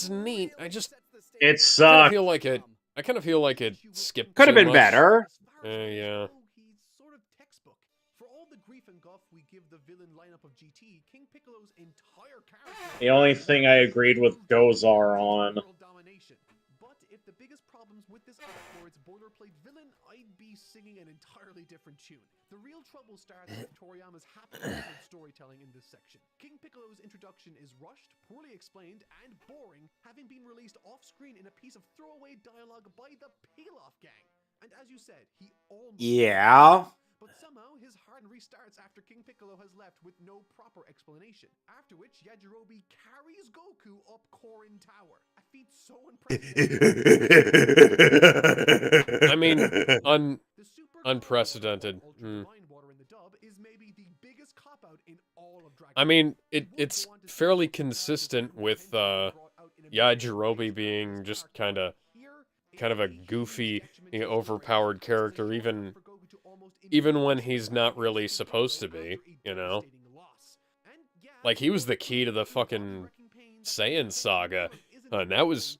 neat. I just It kind of sucked. feel like it. I kind of feel like it skipped. Could have too been much. better. Yeah. He's sort of textbook. For all the grief and guff we give the villain lineup of GT, King Piccolo's entire character... The only thing I agreed with Gozar on. World domination. But if the biggest problems with this arc were its boilerplate villain, I'd be singing an entirely different tune. The real trouble starts with Toriyama's haphazard storytelling in this section. King Piccolo's introduction is rushed, poorly explained, and boring, having been released off-screen in a piece of throwaway dialogue by the Peel-Off Gang. And as you said, he almost... Yeah. But somehow his heart restarts after King Piccolo has left with no proper explanation. After which Yajirobe carries Goku up Korin Tower. A feat so unprecedented. I mean, The super unprecedented. Ultra Divine Water in the dub is maybe the biggest cop-out in all of Dragon I mean, Ball. it's fairly consistent with Yajirobe being just kind of a goofy, overpowered character, even when he's not really supposed to be, you know? Like, he was the key to the fucking Saiyan saga, and that was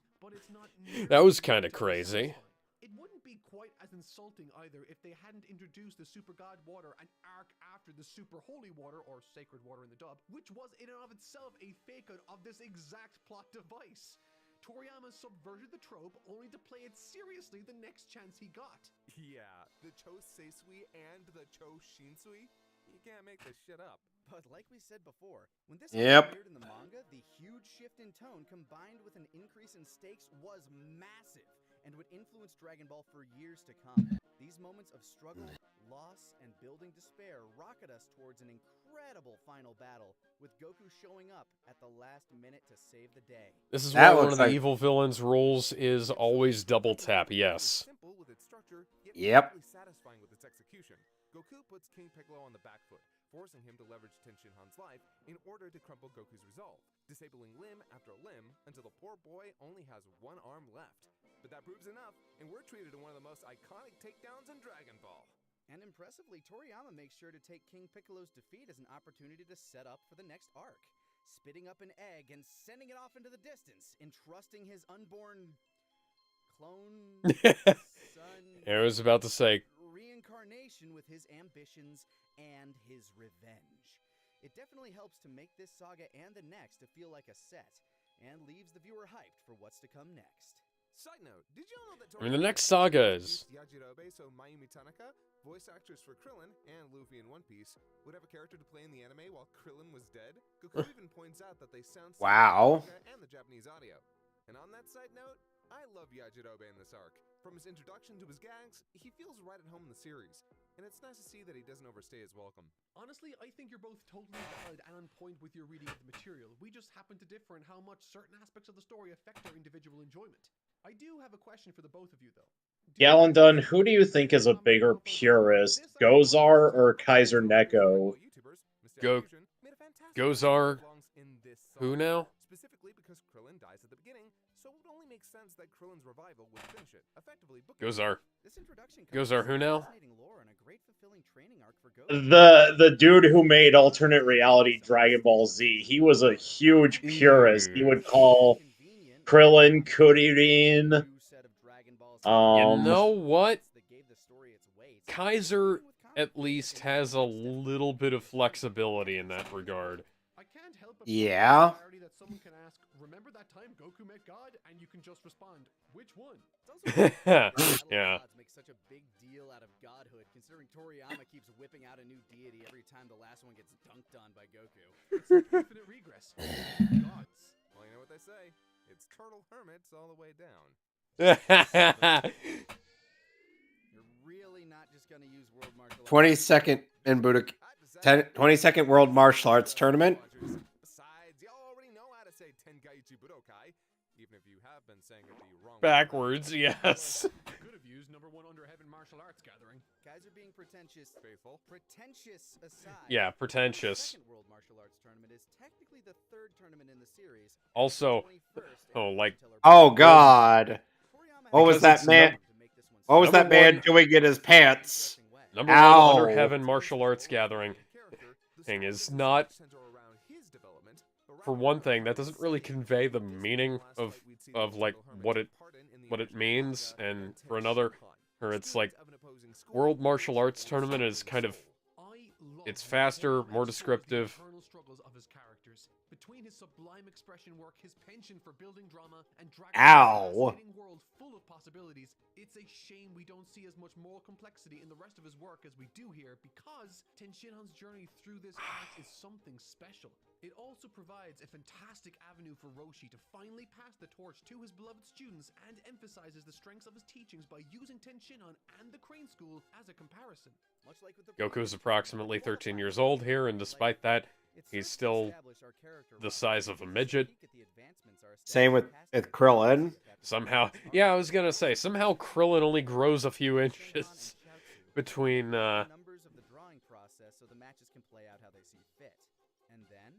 That was kind of crazy. It wouldn't be quite as insulting either if they hadn't introduced the Super God Water and arc after the Super Holy Water, or Sacred Water in the dub, which was in and of itself a fake-out of this exact plot device. Toriyama subverted the trope only to play it seriously the next chance he got. Yeah, the Cho Seisui and the Cho Shinsui? You can't make this shit up. But like we said before, when this Yep. appeared in the manga, the huge shift in tone combined with an increase in stakes was massive and would influence Dragon Ball for years to come. These moments of struggle, loss, and building despair rocket us towards an incredible final battle, with Goku showing up at the last minute to save the day. This is That why one looks of the like- evil villains' rules is always double tap. Yes. Simple with its structure, yet Yep. incredibly satisfying with its execution. Goku puts King Piccolo on the back foot, forcing him to leverage Tenshinhan's life in order to crumple Goku's resolve, disabling limb after limb until the poor boy only has one arm left. But that proves enough, and we're treated to one of the most iconic takedowns in Dragon Ball. And impressively, Toriyama makes sure to take King Piccolo's defeat as an opportunity to set up for the next arc, spitting up an egg and sending it off into the distance, entrusting his unborn clone son I was about to say, reincarnation with his ambitions and his revenge. It definitely helps to make this saga and the next to feel like a set, and leaves the viewer hyped for what's to come next. Side note, did you know that I mean, the next saga is... Yajirobe, so Mayumi Tanaka, voice actress for Krillin and Luffy in One Piece, would have a character to play in the anime while Krillin was dead? Goku even points out that they sound similar Wow. to the manga and the Japanese audio. And on that side note, I love Yajirobe in this arc. From his introduction to his gags, he feels right at home in the series. And it's nice to see that he doesn't overstay his welcome. Honestly, I think you're both totally valid and on point with your reading of the material. We just happen to differ in how much certain aspects of the story affect our individual enjoyment. I do have a question for the both of you, though. Gallandun, who do you think is a bigger purist, Gozar or Kaiser Neko? Go- Gozar. Who now? Specifically because Krillin dies at the beginning, so it would only make sense that Krillin's revival would finish it, effectively booking Gozar. This introduction covers Gozar who now? fascinating lore and a great fulfilling training arc for Goku. The dude who made alternate reality Dragon Ball Z, he was a huge purist. He would call Krillin Kuririn. You know what? Kaiser at least has a little bit of flexibility in that regard. I can't help but Yeah. clarity that someone can ask, remember that time Goku met God? And you can just respond, which one? Yeah. Make such a big deal out of godhood, considering Toriyama keeps whipping out a new deity every time the last one gets dunked on by Goku. It's like infinite regress. Gods. Well, you know what they say. It's turtle hermits all the way down. You're really not just gonna use World Martial Arts. 22nd in Budokai. 22nd World Martial Arts Tournament. Besides, you already know how to say Tenkaichi Budokai, even if you have been saying it the wrong way. Backwards, yes. Could have used number one under heaven martial arts gathering. Guys are being pretentious. Faithful. Pretentious aside. Yeah, The pretentious. second World Martial Arts Tournament is technically the third tournament in the series. Also, 21st oh, like- Oh God. Toriyama What was Because that it's man? to make this one What was Number that man one- doing in his pants? Number Ow. one under heaven martial arts gathering thing is not, for one thing, that doesn't really convey the meaning of like what it means, and for another, or it's like World Martial Arts Tournament is kind of, it's faster, more descriptive. Internal struggles of his characters. Between his sublime expression work, his penchant for building drama, and Dragon Ow. Ball's fascinating world full of possibilities, it's a shame we don't see as much moral complexity in the rest of his work as we do here, because Tenshinhan's journey through this arc is something special. It also provides a fantastic avenue for Roshi to finally pass the torch to his beloved students, and emphasizes the strengths of his teachings by using Tenshinhan and the Crane School as a comparison. Much like with the Goku's approximately 13 years old here, and despite that, he's still the size of a midget. Same with Krillin. Somehow, yeah, I was gonna say, somehow Krillin only grows a few inches between, numbers of the drawing process so the matches can play out how they see fit. And then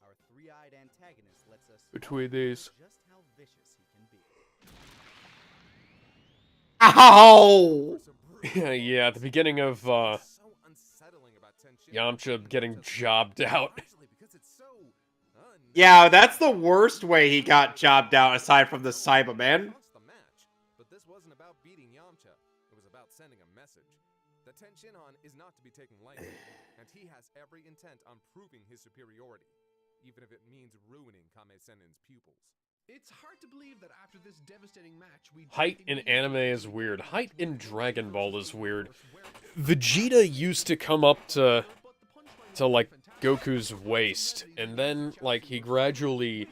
our three-eyed antagonist lets us between know these. just how vicious he can be. Ow! Yeah, at the beginning of, So unsettling about Tenshinhan. Yamcha getting jobbed out. Largely because it's so Yeah, that's the worst way he got jobbed out aside from the Cyberman. across the map. intent on proving his superiority, even if it means ruining Kame-sennin's pupils. It's hard to believe that after this devastating match, we Height in anime is weird. Height in Dragon Ball is weird. Vegeta used to come up to like Goku's waist, and then like he gradually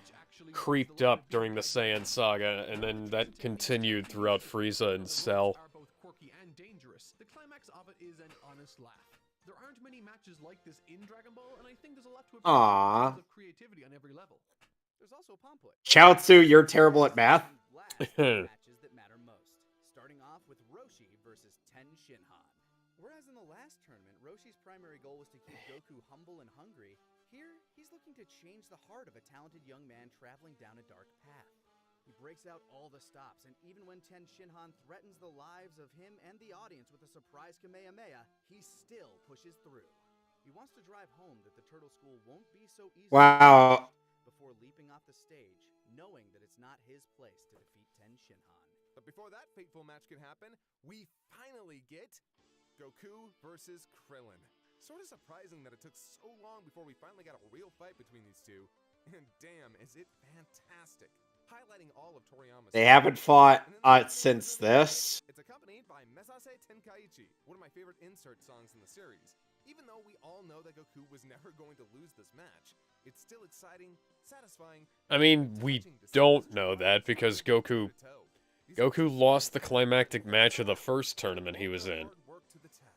creeped up during the Saiyan saga, and then that continued throughout Frieza and Cell. are both quirky and dangerous. The climax of it is an honest laugh. There aren't many matches like this in Dragon Ball, and I think there's a lot to appreciate in terms of creativity on every level. There's also Pompoy. Chaozu, you're terrible at math. Matches that matter most. Starting off with Roshi versus Ten Shinhan. Whereas in the last tournament, Roshi's primary goal was to keep Goku humble and hungry, here he's looking to change the heart of a talented young man traveling down a dark path. He breaks out all the stops, and even when Ten Shinhan threatens the lives of him and the audience with a surprise Kamehameha, he still pushes through. He wants to drive home that the Turtle School won't be so easy. Wow. Before leaping off the stage, knowing that it's not his place to defeat Ten Shinhan. But before that fateful match can happen, we finally get Goku versus Krillin. Sort of surprising that it took so long before we finally got a real fight between these two. And damn, is it fantastic. Highlighting all of Toriyama's... They haven't fought since this. It's accompanied by Mesase Tenkaichi, one of my favorite insert songs in the series. Even though we all know that Goku was never going to lose this match, it's still exciting, satisfying... I mean, we don't know that because Goku lost the climactic match of the first tournament he was in.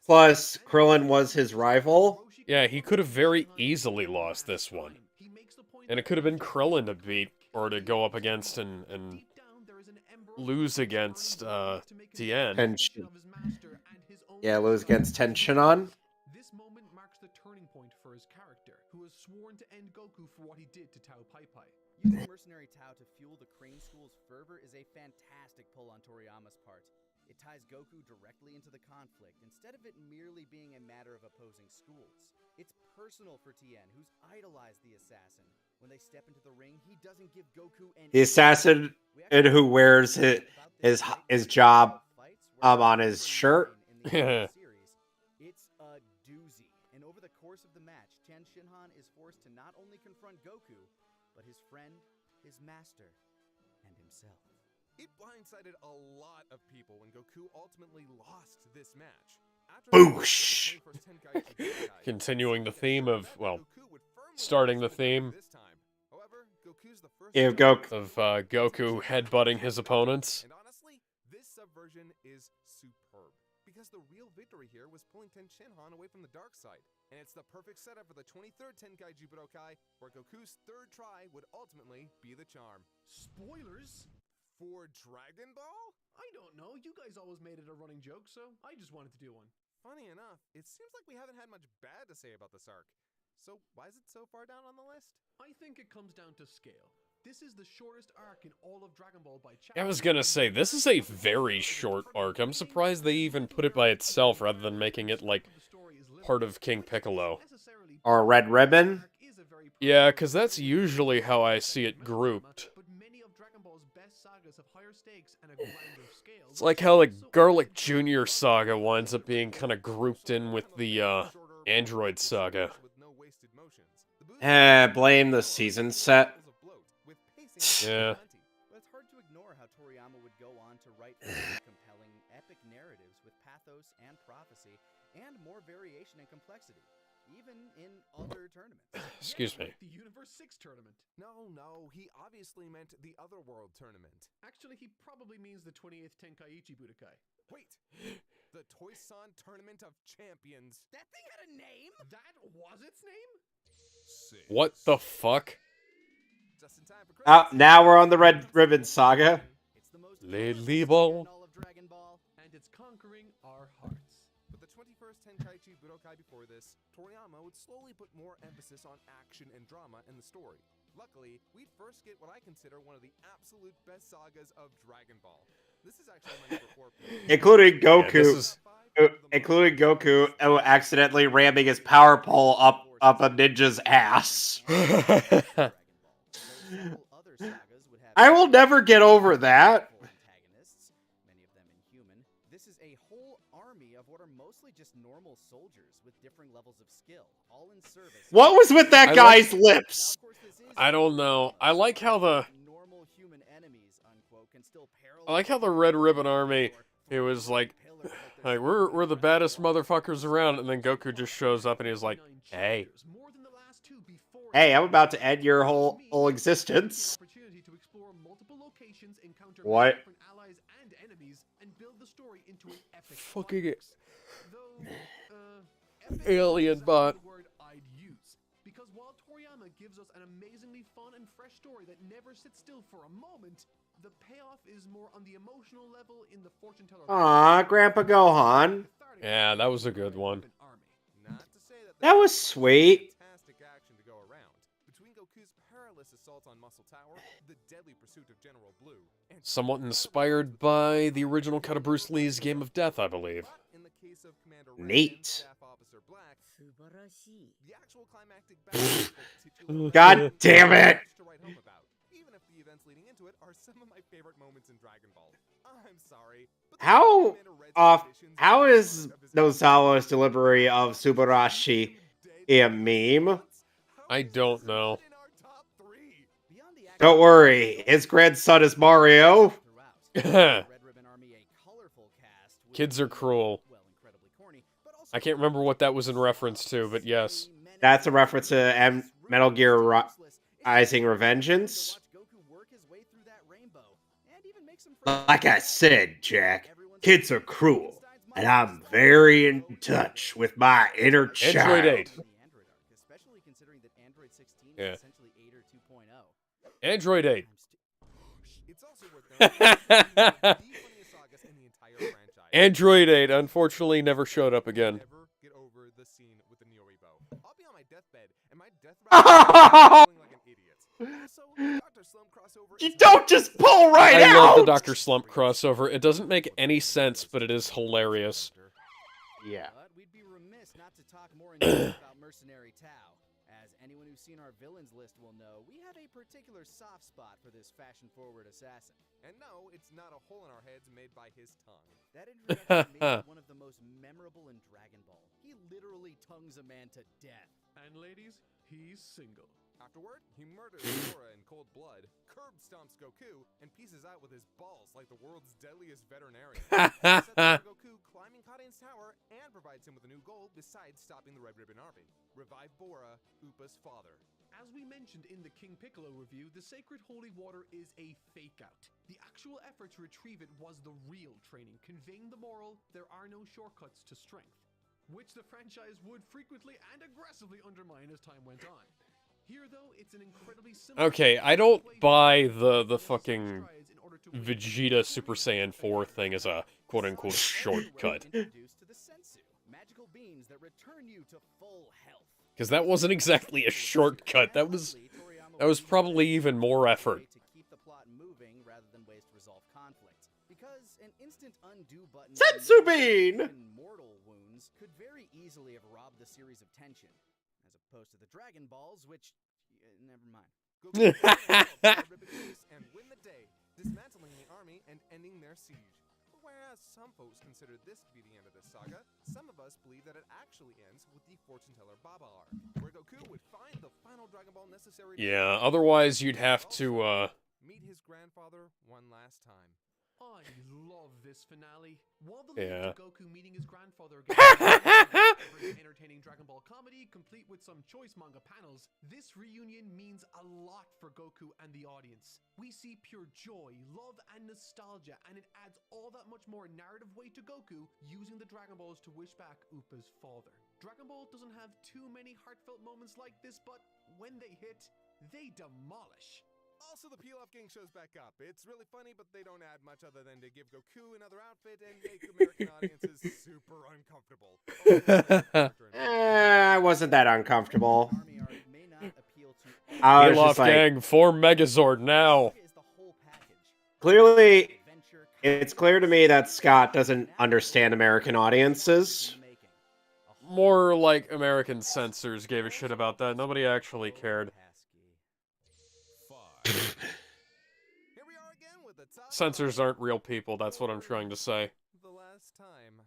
Plus, Krillin was his rival. Yeah, he could have very easily lost this one. And it could have been Krillin to beat, or to go up against and lose against Tien. Yeah, lose against Ten Shinhan. This moment marks the turning point for his character, who has sworn to end Goku for what he did to Tao Pai Pai. Using Mercenary Tao to fuel the Crane School's fervor is a fantastic pull on Toriyama's part. It ties Goku directly into the conflict, instead of it merely being a matter of opposing schools. It's personal for Tien, who's idolized the assassin. When they step into the ring, he doesn't give Goku any... The assassin who wears his job on his shirt. It's a doozy. And over the course of the match, Ten Shinhan is forced to not only confront Goku, but his friend, his master, and himself. It blindsided a lot of people when Goku ultimately lost this match. Boosh! Continuing the theme of, well, starting the theme of Goku headbutting his opponents. And honestly, this subversion is superb. Because the real victory here was pulling Ten Shinhan away from the dark side. And it's the perfect setup for the 23rd Tenkaichi Budokai, where Goku's third try would ultimately be the charm. Spoilers? For Dragon Ball? I don't know. You guys always made it a running joke, so I just wanted to do one. Funny enough, it seems like we haven't had much bad to say about this arc. So why is it so far down on the list? I think it comes down to scale. This is the shortest arc in all of Dragon Ball by chapter. I was gonna say, this is a very short arc. I'm surprised they even put it by itself rather than making it, like, part of King Piccolo. Or Red Ribbon. Yeah, because that's usually how I see it grouped. It's like how the Garlic Jr. saga winds up being kind of grouped in with the Android saga. Blame the season set. Yeah. But it's hard to ignore how Toriyama would go on to write compelling, epic narratives with pathos and prophecy, and more variation and complexity, even in other tournaments. Excuse me. The Universe 6 tournament. No, he obviously meant the Otherworld tournament. Actually, he probably means the 28th Tenkaichi Budokai. Wait! The Toy-San Tournament of Champions. That thing had a name? That was its name? What the fuck? Just in time for Now we're on the Red Ribbon saga. It's the most Ladly Ball. in all of Dragon Ball. And it's conquering our hearts. With the 21st Tenkaichi Budokai before this, Toriyama would slowly put more emphasis on action and drama in the story. Luckily, we'd first get what I consider one of the absolute best sagas of Dragon Ball. This is actually my number 4 pick. Including Goku. Accidentally ramming his power pole up a ninja's ass. I will never get over that. Many of them inhuman. This is a whole army of what are mostly just normal soldiers with differing levels of skill, all in service. What was with that I guy's like- lips? Now, of course, this is I don't know. I like how the normal human enemies, unquote, can still I like how the Red Ribbon Army, it was like we're the baddest motherfuckers around, and then Goku just shows up and he's like, hey. Hey, I'm about to end your whole existence. What? Fucking alien bot. Because while Toriyama gives us an amazingly fun and fresh story that never sits still for a moment, the payoff is more on the emotional level in the fortune teller. Aw, Grandpa Gohan. Yeah, that was a good one. Not to say that That was sweet. fantastic action to go around. Between Goku's perilous assault on Muscle Tower, the deadly pursuit of General Blue, and Somewhat inspired by the original cut of Bruce Lee's Game of Death, I believe. but in the case of Commander Red Neat. and Staff Officer Black, the actual climactic battle is the titular God battle damn it! to write home about. Even if the events leading into it are some of my favorite moments in Dragon Ball. I'm sorry, but the How Commander Red's off? conditions How and is of his Nozawa's delivery of Subarashi a meme? I don't know. Beyond the action, Don't worry, his grandson is Mario. throughout. Red Ribbon Army, a colorful cast with Kids are cruel. well, incredibly corny, but also I can't remember what that was in reference to, but yes. That's a reference to Metal Gear Rising Revengeance. Like I said, Jack, kids are cruel, and I'm very in touch with my inner child. Android 8. Especially considering that Android 16 Yeah. is essentially 8 or 2.0. Android 8. It's also worth noting that this is one of the funniest sagas in the entire franchise. Android 8 unfortunately never showed up again. Never get over the scene with the Neo-Ebo. I'll be on my deathbed, and my death feeling like an idiot. Also, the Dr. Slump crossover You is don't just pull right I out. love the Dr. Slump crossover. It doesn't make any sense, but it is hilarious. Yeah. But we'd be remiss not to talk more in depth about Mercenary Tao. As anyone who's seen our villains list will know, we have a particular soft spot for this fashion-forward assassin. And no, it's not a hole in our heads made by his tongue. That introduction may be one of the most memorable in Dragon Ball. He literally tongues a man to death. And ladies, he's single. Afterward, he murders Sora in cold blood, curb stomps Goku, and pieces out with his balls like the world's deadliest veterinarian. He sets up Goku climbing Kaiden's tower and provides him with a new goal besides stopping the Red Ribbon Army. Revive Bora, Upa's father. As we mentioned in the King Piccolo review, the sacred holy water is a fake-out. The actual effort to retrieve it was the real training, conveying the moral, there are no shortcuts to strength, which the franchise would frequently and aggressively undermine as time went on. Here, though, it's an incredibly simple... Okay, I don't buy the fucking Vegeta Super Saiyan 4 thing as a quote-unquote shortcut. Introduced to the sensu, magical beams that return you to full health. Because that wasn't exactly a shortcut. That was probably even more effort. To keep the plot moving rather than ways to resolve conflict. Because an instant undo button Sensu bean! and mortal wounds could very easily have robbed the series of tension, as opposed to the Dragon Balls, which never mind. Goku and win the day, dismantling the army and ending their siege. Whereas some folks consider this to be the end of this saga, some of us believe that it actually ends with the fortune teller Baba arc, where Goku would find the final Dragon Ball necessary. Yeah, otherwise you'd have to, meet his grandfather one last time. I love this finale. While the Yeah. lead to Goku meeting his grandfather again, entertaining Dragon Ball comedy, complete with some choice manga panels, this reunion means a lot for Goku and the audience. We see pure joy, love, and nostalgia, and it adds all that much more narrative weight to Goku using the Dragon Balls to wish back Upa's father. Dragon Ball doesn't have too many heartfelt moments like this, but when they hit, they demolish. Also, the Peel Off Gang shows back up. It's really funny, but they don't add much other than to give Goku another outfit and make American audiences super uncomfortable. I wasn't that uncomfortable. Army arc may not appeal to I was Peel Off just like, Gang, form Megazord now. is the whole package. clearly, Adventure, it's clear to me that Scott doesn't understand American audiences. making. More like American censors gave a shit about that. Nobody actually cared. Here we are again with the top Censors aren't real people, that's what I'm trying to say. The last time.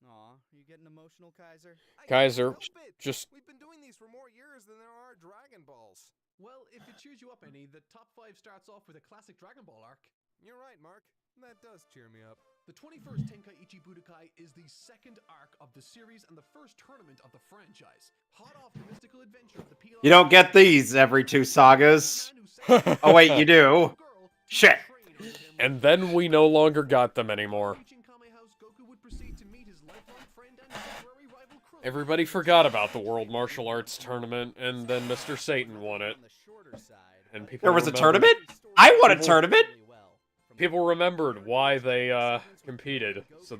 Aw, you getting emotional, Kaiser? Kaiser, Help it. just We've been doing these for more years than there are Dragon Balls. Well, if it cheers you up any, the top 5 starts off with a classic Dragon Ball arc. You're right, Mark. That does cheer me up. The 21st Tenkaichi Budokai is the second arc of the series and the first tournament of the franchise. Hot off the mystical adventure of the PLR. You don't get these every 2 sagas. Oh wait, you do. Shit. and then we no longer got them anymore. Everybody forgot about the World Martial Arts Tournament, and then Mr. Satan won it. And people There was a remembered- tournament? I won a tournament? People remembered why they competed, so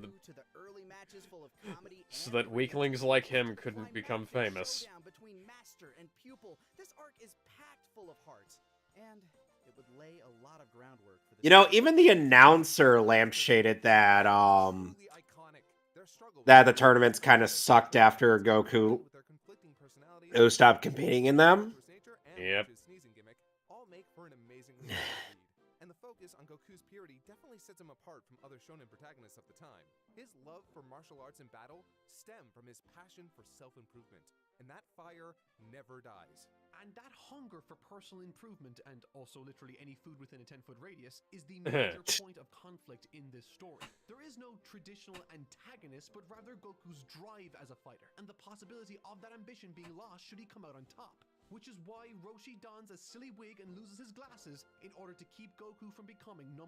that weaklings like him couldn't become famous. Between master and pupil. This arc is packed full of heart, and it would lay a lot of groundwork for You know, even the announcer lampshaded that that the tournaments kind of sucked after Goku who stopped competing in them. Yep. All make for an amazingly fun read. And the focus on Goku's purity definitely sets him apart from other shonen protagonists of the time. His love for martial arts and battle stem from his passion for self-improvement, and that fire never dies. And that hunger for personal improvement, and also literally any food within a 10-foot radius, is the major point of conflict in this story. There is no traditional antagonist, but rather Goku's drive as a fighter, and the possibility of that ambition being lost should he come out on top. Which is why Roshi dons a silly wig and loses his glasses in order to keep Goku from becoming #1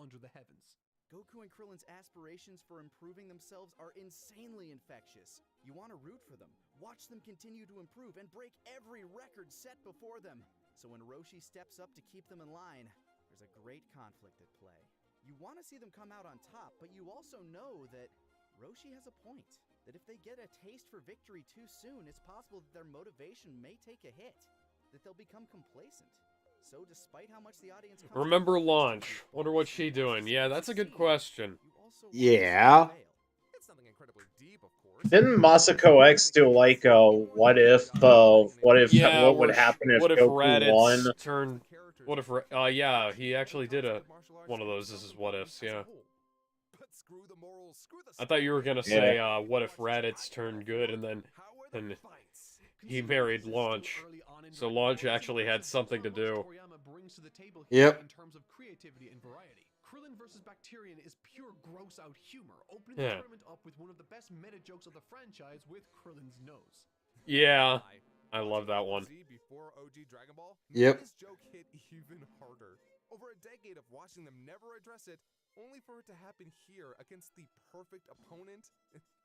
under the heavens. Goku and Krillin's aspirations for improving themselves are insanely infectious. You want to root for them, watch them continue to improve, and break every record set before them. So when Roshi steps up to keep them in line, there's a great conflict at play. You want to see them come out on top, but you also know that Roshi has a point. That if they get a taste for victory too soon, it's possible that their motivation may take a hit. That they'll become complacent. So despite how much the audience Remember Launch. Wonder what she doing. Yeah, that's a good question. Yeah. It's nothing incredibly deep, of course. Didn't Masako X do like a what if Yeah, what would where- happen if what if Goku Raditz won? turned? What if? Yeah, he actually did one of those as his what ifs. Yeah. But screw the morals, screw the I thought you were gonna say, what if Raditz turned good and then he married Launch, so Launch actually had something to do. Yep. In terms of creativity and variety. Krillin versus Bacterian is pure gross out humor, opening Yeah. the tournament up with one of the best meta jokes of the franchise with Krillin's nose. Yeah, I love that one. Before OG Dragon Ball, Yep. This joke hit even harder. Over a decade of watching them never address it, only for it to happen here against the perfect opponent,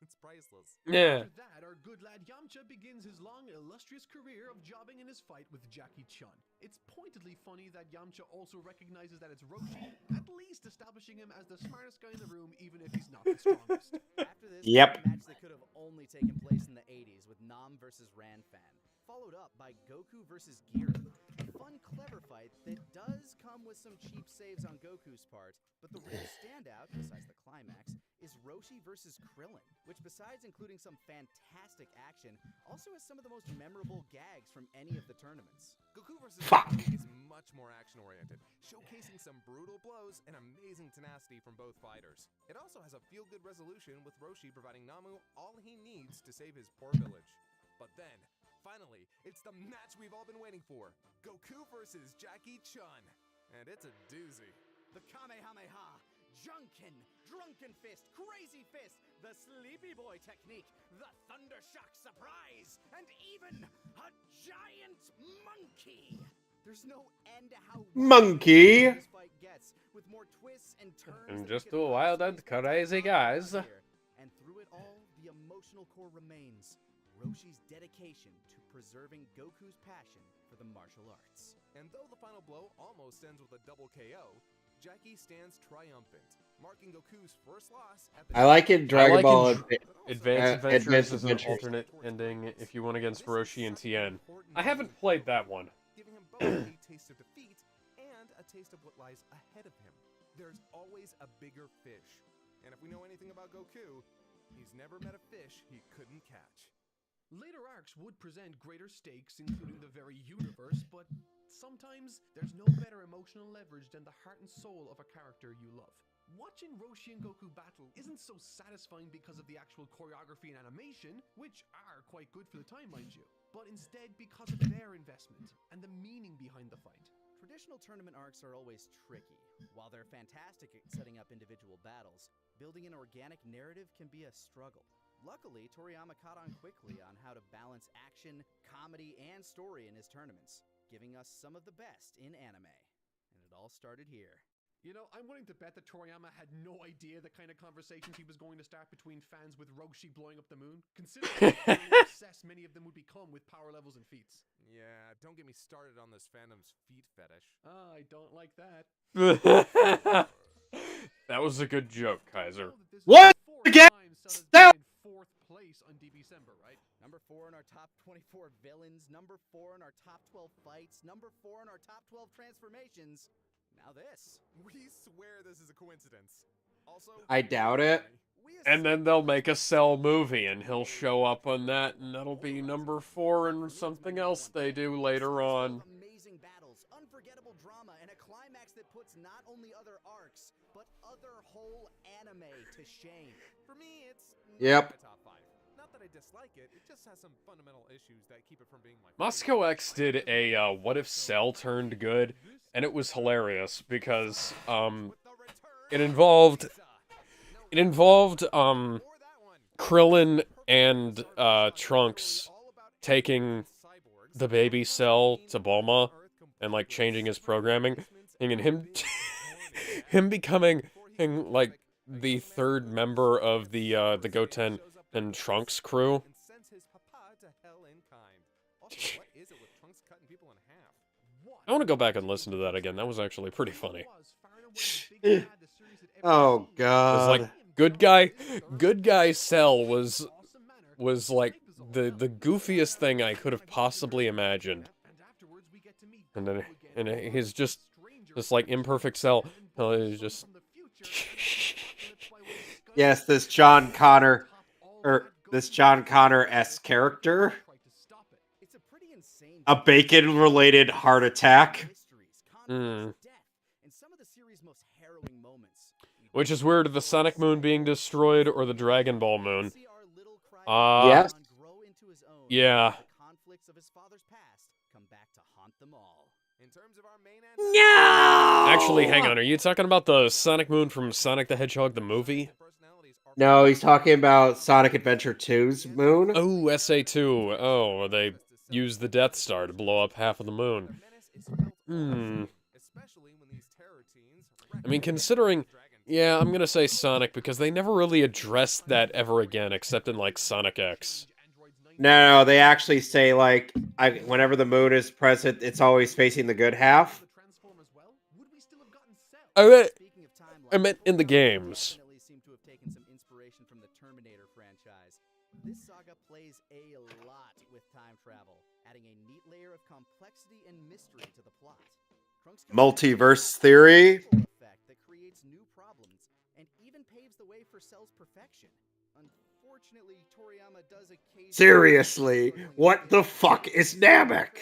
it's priceless. Yeah. After that, our good lad Yamcha begins his long, illustrious career of jobbing in his fight with Jackie Chun. It's pointedly funny that Yamcha also recognizes that it's Roshi, at least establishing him as the smartest guy in the room, even if he's not the strongest. After this, Yep. a match that could have only taken place in the 80s with Nam versus Ranfan, followed up by Goku versus Gear. A fun, clever fight that does come with some cheap saves on Goku's part, but the real standout, besides the climax, is Roshi versus Krillin, which besides including some fantastic action, also has some of the most memorable gags from any of the tournaments. Goku vs. Fuck. Roshi is much more action-oriented, showcasing some brutal blows and amazing tenacity from both fighters. It also has a feel-good resolution with Roshi providing Namu all he needs to save his poor village. But then, finally, it's the match we've all been waiting for. Goku versus Jackie Chun. And it's a doozy. The Kamehameha, Junkin, Drunken Fist, Crazy Fist, the Sleepy Boy technique, the Thundershock Surprise, and even a giant monkey. There's no end to how Monkey. this fight gets, with more twists and turns. And than just you could two wild and possibly crazy think guys. about here. And through it all, the emotional core remains Roshi's dedication to preserving Goku's passion for the martial arts. And though the final blow almost ends with a double KO, Jackie stands triumphant, marking Goku's first loss at the I like in Dragon like Ball. Advanced Advanced Adventures is an Adventures. alternate ending if you went against Roshi and Tien. I haven't played that one. Giving him both a taste of defeat and a taste of what lies ahead of him. There's always a bigger fish. And if we know anything about Goku, he's never met a fish he couldn't catch. Later arcs would present greater stakes, including the very universe, but sometimes there's no better emotional leverage than the heart and soul of a character you love. Watching Roshi and Goku battle isn't so satisfying because of the actual choreography and animation, which are quite good for the time, mind you, but instead because of their investment and the meaning behind the fight. Traditional tournament arcs are always tricky. While they're fantastic at setting up individual battles, building an organic narrative can be a struggle. Luckily, Toriyama caught on quickly on how to balance action, comedy, and story in his tournaments, giving us some of the best in anime. And it all started here. You know, I'm willing to bet that Toriyama had no idea the kind of conversations he was going to start between fans with Roshi blowing up the moon, considering how obsessed many of them would become with power levels and feats. Yeah, don't get me started on this fandom's feet fetish. I don't like that. That was a good joke, Kaiser. What? Again? Stop! Fourth place on DBCember, right? Number 4 in our top 24 villains, number 4 in our top 12 fights, number 4 in our top 12 transformations. Now this. We swear this is a coincidence. Also, I doubt it. And then they'll make a Cell movie, and he'll show up on that, and that'll be number 4 and something else they do later on. Amazing battles, unforgettable drama, and a climax that puts not only other arcs, but other whole anime to shame. For me, it's Yep. my top 5. Not that I dislike it, it just has some fundamental issues that keep it from being my favorite. Moscow X did a What If Cell Turned Good, and it was hilarious because it involved Krillin and Trunks taking the baby Cell to Bulma and like changing his programming, and him becoming like the third member of the Goten and Trunks crew. I want to go back and listen to that again. That was actually pretty funny. Oh god. It was like good guy Cell was like the goofiest thing I could have possibly imagined. And then he's just like imperfect Cell. He's just Yes, this John Connor-esque character. A bacon-related heart attack. Which is weird, the Sonic Moon being destroyed or the Dragon Ball Moon? Yes. Yeah. No! Actually, hang on, are you talking about the Sonic Moon from Sonic the Hedgehog the movie? No, he's talking about Sonic Adventure 2's moon. Oh, SA2. Oh, where they use the Death Star to blow up half of the moon. I mean, considering... Yeah, I'm gonna say Sonic, because they never really addressed that ever again, except in, like, Sonic X. No, they actually say, like, whenever the moon is present, it's always facing the good half. I meant in the games. This saga plays a lot with time travel, adding a neat layer of complexity and mystery to the plot. Multiverse theory. That creates new problems and even paves the way for Cell's perfection. Unfortunately, Toriyama does occasionally... Seriously, what the fuck is Namek?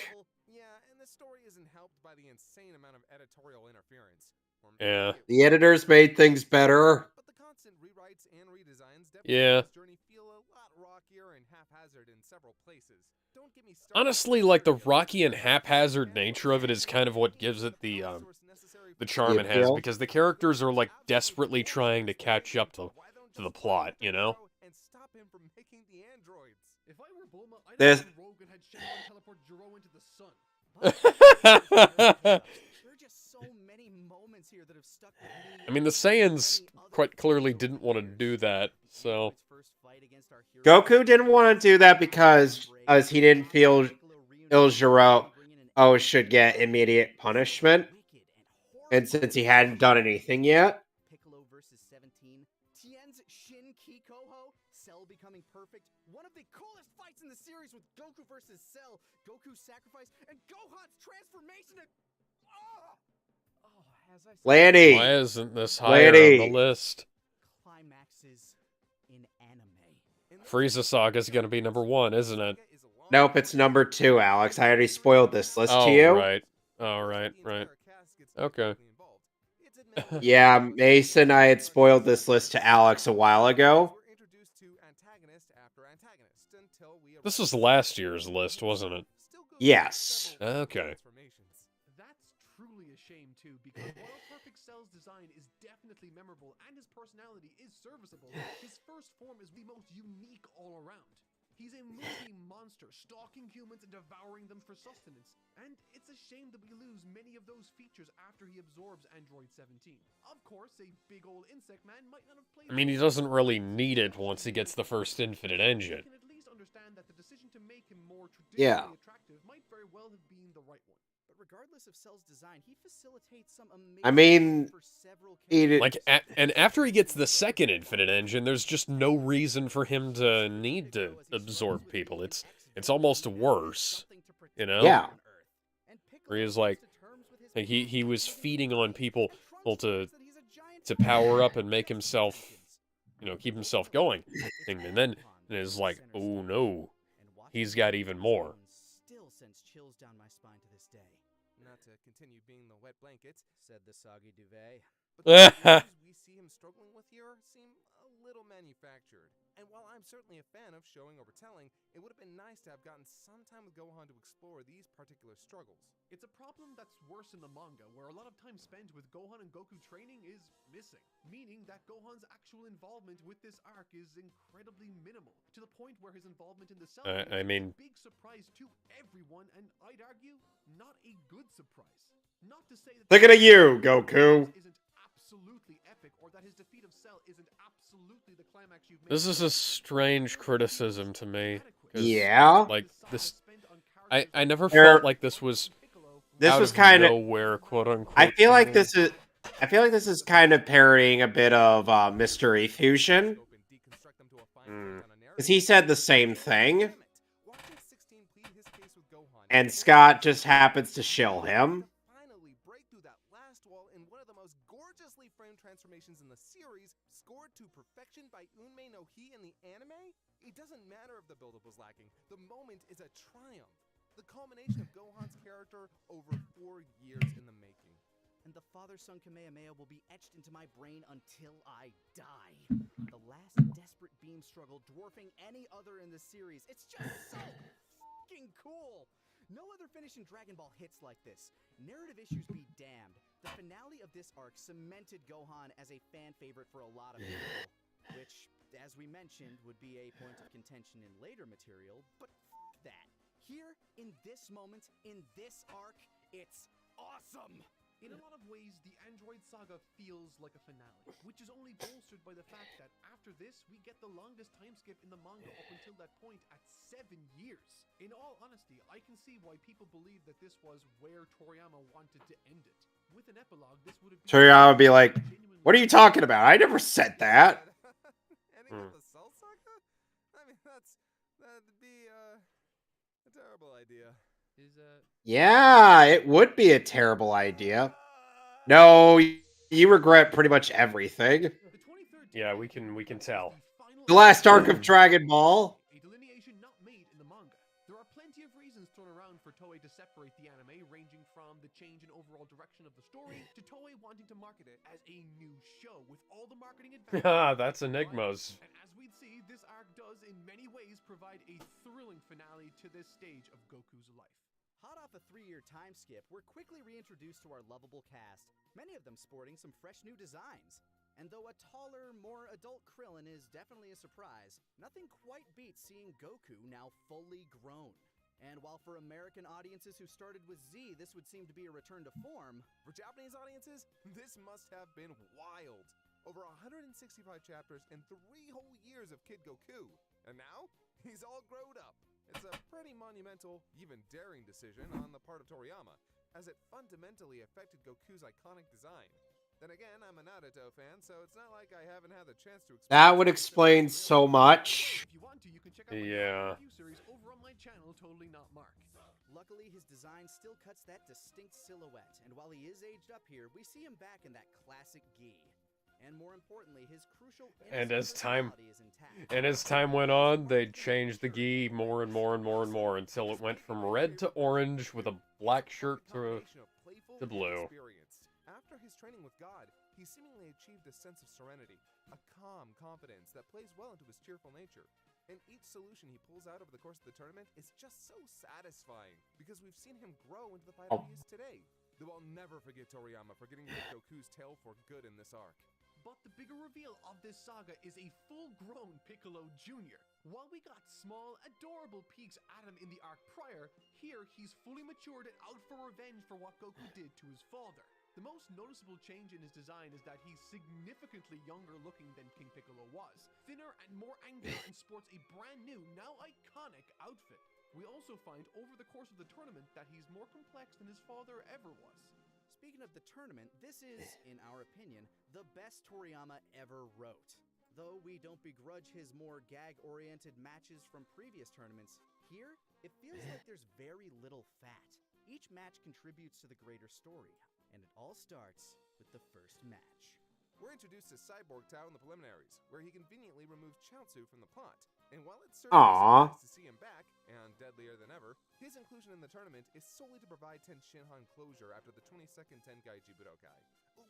Yeah, and the story isn't helped by the insane amount of editorial interference. Yeah. The editors made things better. But the constant rewrites and redesigns Yeah. journey feel a lot rockier and haphazard in several places. Don't get me started. Honestly, like, the rocky and haphazard nature of it is kind of what gives it the charm it has, because the characters are, like, desperately trying to catch up to the plot, you know? And stop him from making the androids. If I were Bulma, I'd This- have Rogan had Shenron teleport Jiro into the sun. There are just so many moments here that have stuck with me. I mean, the Saiyans quite clearly didn't want to do that, so... Goku didn't want to do that because he didn't feel Il-Giro should get immediate punishment. And since he hadn't done anything yet. Piccolo versus 17, Tien's Shin Kikoho, Cell becoming perfect. One of the coolest fights in the series with Goku versus Cell, Goku's sacrifice, and Gohan's transformation. Lanny! Why isn't this higher Lanny. on the list? Climaxes in anime. Frieza Saga's gonna be number 1, isn't it? Nope, it's number 2, Alex. I already spoiled this list Oh, to you. right. Oh, right. Okay. It's Yeah, Mason, I had spoiled this list to Alex a while ago. We're introduced to antagonist after antagonist until we This was arrive last at year's list, wasn't it? Still goes Yes. through several Okay. transformations. That's truly a shame too, because while Perfect Cell's design is definitely memorable and his personality is serviceable, his first form is the most unique all around. He's a moving monster, stalking humans and devouring them for sustenance. And it's a shame that we lose many of those features after he absorbs Android 17. Of course, a big old insect man might not have played... I mean, he doesn't really need it once he gets the first Infinite Engine. We can at least understand that the decision to make him more Yeah. traditionally attractive might very well have been the right one. But regardless of Cell's design, he facilitates some amazing I mean, for several he did- Like, and after he gets the second Infinite Engine, there's just no reason for him to need to absorb people. It's almost worse, you know? Yeah. Where he's like he was feeding on people to power up and make himself, you know, keep himself going. And then it's like, oh no, he's got even more. Still sends chills down my spine to this day. Not to continue being the wet blanket, Said the soggy duvet. but the issues we see him struggling with here seem a little manufactured. And while I'm certainly a fan of showing over telling, it would have been nice to have gotten some time with Gohan to explore these particular struggles. It's a problem that's worse in the manga, where a lot of time spent with Gohan and Goku training is missing, meaning that Gohan's actual involvement with this arc is incredibly minimal, to the point where his involvement in the Cell I mean- is a big surprise to everyone, and I'd argue, not a good surprise. Not to say that Look at you, Goku. isn't absolutely epic, or that his defeat of Cell isn't absolutely the climax you've made. This is a strange criticism to me. 'Cause, Yeah. Like, this... I never There- felt like this was This out was of kind of. nowhere, quote unquote. I feel like to me. this is. I feel like this is kind of parodying a bit of Mystery Fusion, Scope and deconstruct them to a fine Mm. point on a narrative. because he said the same thing, Damn it. Watching 16 plead his case with Gohan, and Scott just happens to shill him. finally break through that last wall in one of the most gorgeously framed transformations in the series, scored to perfection by Unmei no Hi in the anime. It doesn't matter if the build-up was lacking. The moment is a triumph. The culmination of Gohan's character over 4 years in the making. And the father-son Kamehameha will be etched into my brain until I die. The last desperate beam struggle dwarfing any other in the series. It's just so fucking cool. No other finish in Dragon Ball hits like this. Narrative issues be damned. The finale of this arc cemented Gohan as a fan favorite for a lot of people, which, as we mentioned, would be a point of contention in later material, but f that. Here, in this moment, in this arc, it's awesome! In a lot of ways, the Android saga feels like a finale, which is only bolstered by the fact that after this, we get the longest time skip in the manga up until that point at 7 years. In all honesty, I can see why people believe that this was where Toriyama wanted to end it. With an epilogue, this would have been... Toriyama would be like, "What are you talking about? I never said that." Ending of the Cell Saga? I mean, that'd be a terrible idea. Yeah, it would be a terrible idea. No, you regret pretty much everything. The 23rd Yeah, we can tell. The last arc of Dragon Ball. A delineation not made in the manga. There are plenty of reasons thrown around for Toei to separate the anime, ranging from the change in overall direction of the story to Toei wanting to market it as a new show with all the marketing advantages. Ah, that's Enigma's. And as we'd see, this arc does in many ways provide a thrilling finale to this stage of Goku's life. Hot off a 3-year time skip, we're quickly reintroduced to our lovable cast, many of them sporting some fresh new designs. And though a taller, more adult Krillin is definitely a surprise, nothing quite beats seeing Goku now fully grown. And while for American audiences who started with Z, this would seem to be a return to form, For Japanese audiences, this must have been wild. Over 165 chapters and 3 whole years of Kid Goku. And now, he's all grown up. It's a pretty monumental, even daring decision on the part of Toriyama, as it fundamentally affected Goku's iconic design. Then again, I'm a Naruto fan, so it's not like I haven't had the chance to explore That would the explain so much. If you want to, you can check out my Yeah. review series over on my channel, Totally Not Mark. luckily his design still cuts that distinct silhouette, and while he is aged up here, we see him back in that classic gi. And more importantly, his crucial And as innocent time- personality is intact. And as time went on, they changed the gi more and more and more and more until it went from red to orange with a black shirt to combination of playful to and blue. experienced. After After his training with God, he seemingly achieved a sense of serenity, a calm confidence that plays well into his cheerful nature. And each solution he pulls out over the course of the tournament is just so satisfying, because we've seen him grow into the fighter he is today. Though I'll never forget Toriyama for getting rid of Goku's tail for good in this arc. But the bigger reveal of this saga is a full-grown Piccolo Jr. While we got small, adorable peeks at him in the arc prior, here he's fully matured and out for revenge for what Goku did to his father. The most noticeable change in his design is that he's significantly younger looking than King Piccolo was, thinner and more angular, and sports a brand new, now iconic outfit. We also find over the course of the tournament that he's more complex than his father ever was. Speaking of the tournament, this is, in our opinion, the best Toriyama ever wrote. Though we don't begrudge his more gag-oriented matches from previous tournaments, here, it feels like there's very little fat. Each match contributes to the greater story, and it all starts with the first match. We're introduced to Cyborg Tao in the preliminaries, where he conveniently removed Chaozu from the plot. And while it's certainly Aww. nice to see him back, and deadlier than ever, his inclusion in the tournament is solely to provide Ten Shinhan closure after the 22nd Tenkaichi Budokai.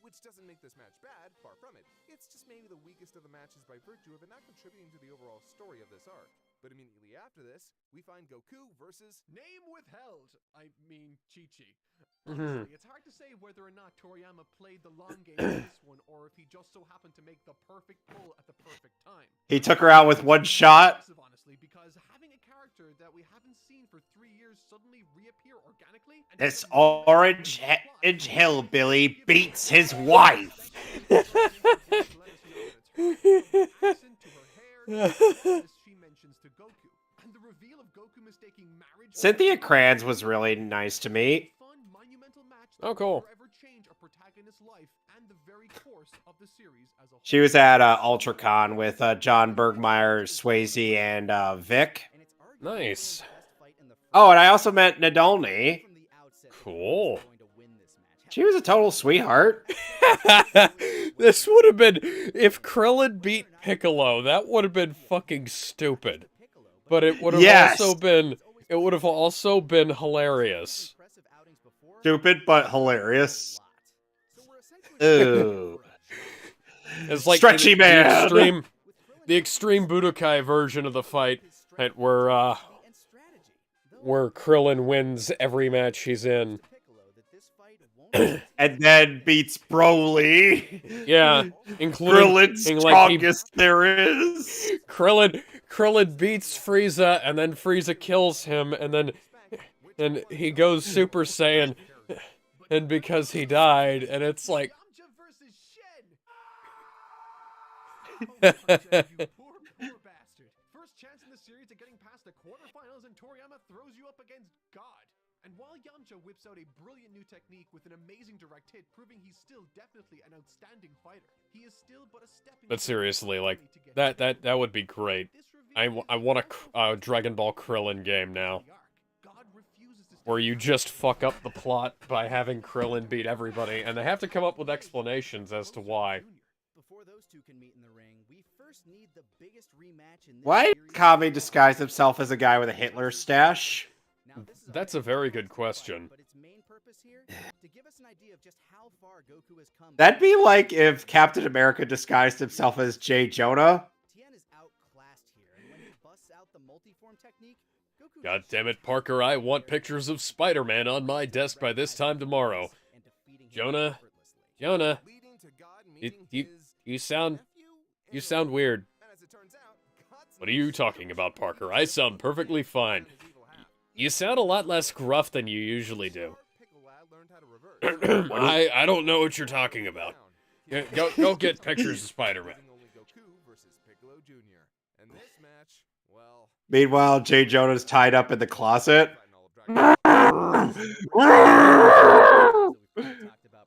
Which doesn't make this match bad, far from it. It's just maybe the weakest of the matches by virtue of it not contributing to the overall story of this arc. But immediately after this, we find Goku versus... Name withheld! I mean, Chi-Chi. Honestly, it's hard to say whether or not Toriyama played the long game in this one, or if he just so happened to make the perfect pull at the perfect time. He took her out with one shot. Honestly, because having a character that we haven't seen for 3 years suddenly reappear organically... And This orange hillbilly beats his wife. Cynthia Kranz was really nice to me. Oh, cool. She was at UltraCon with John Bergmeyer, Swayze, and Vic. Nice. Oh, and I also met Nadolny. Cool. She was a total sweetheart. This would have been... If Krillin beat Piccolo, that would have been fucking stupid. But it would have also been... It would have also been hilarious. Stupid, but hilarious. Ooh. It's like Stretchy man. The extreme Budokai version of the fight, right, where Krillin wins every match he's in. And then beats Broly. Yeah, including Krillin's strongest there is. Krillin beats Frieza, and then Frieza kills him, and then he goes Super Saiyan, and because he died, and it's like... Poor bastard. First chance in the series of getting past the quarterfinals, and Toriyama throws you up against God. And while Yamcha whips out a brilliant new technique with an amazing direct hit, proving he's still definitely an outstanding fighter, he is still but a stepping... But seriously, like, that would be great. I want a Dragon Ball Krillin game now. Where you just fuck up the plot by having Krillin beat everybody, and they have to come up with explanations as to why. Before those two can meet in the ring, we first need the biggest rematch in this Why did Kami disguise himself as a guy with a Hitler stash? That's a very good question. But its main purpose here, to give us an idea of just how far Goku has come. That'd be like if Captain America disguised himself as J. Jonah. Tien is outclassed here, and when he busts out the multi-form technique, Goku... God damn it, Parker, I want pictures of Spider-Man on my desk by this time tomorrow. Jonah, you sound weird. What are you talking about, Parker? I sound perfectly fine. You sound a lot less gruff than you usually do. I don't know what you're talking about. Go get pictures of Spider-Man. Meanwhile, J. Jonah's tied up in the closet. Talked about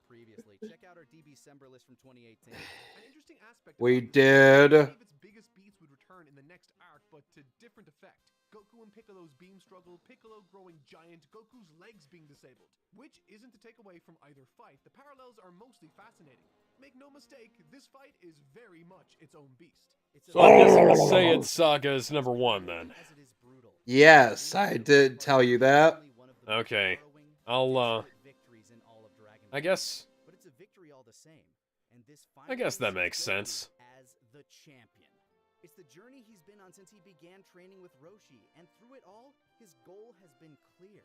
previously. Check out our DBCember list from 2018. An interesting aspect We about did. its biggest beats would return in the next arc, but to different effect. Goku and Piccolo's beam struggle, Piccolo growing giant, Goku's legs being disabled. Which isn't to take away from either fight. The parallels are mostly fascinating. Make no mistake, this fight is very much its own beast. So I guess the Saiyan Saga is number 1 then. Yes, I did tell you that. Okay. I guess the same. And this I guess that finally makes puts Goku sense. as the champion. It's the journey he's been on since he began training with Roshi, and through it all, his goal has been clear.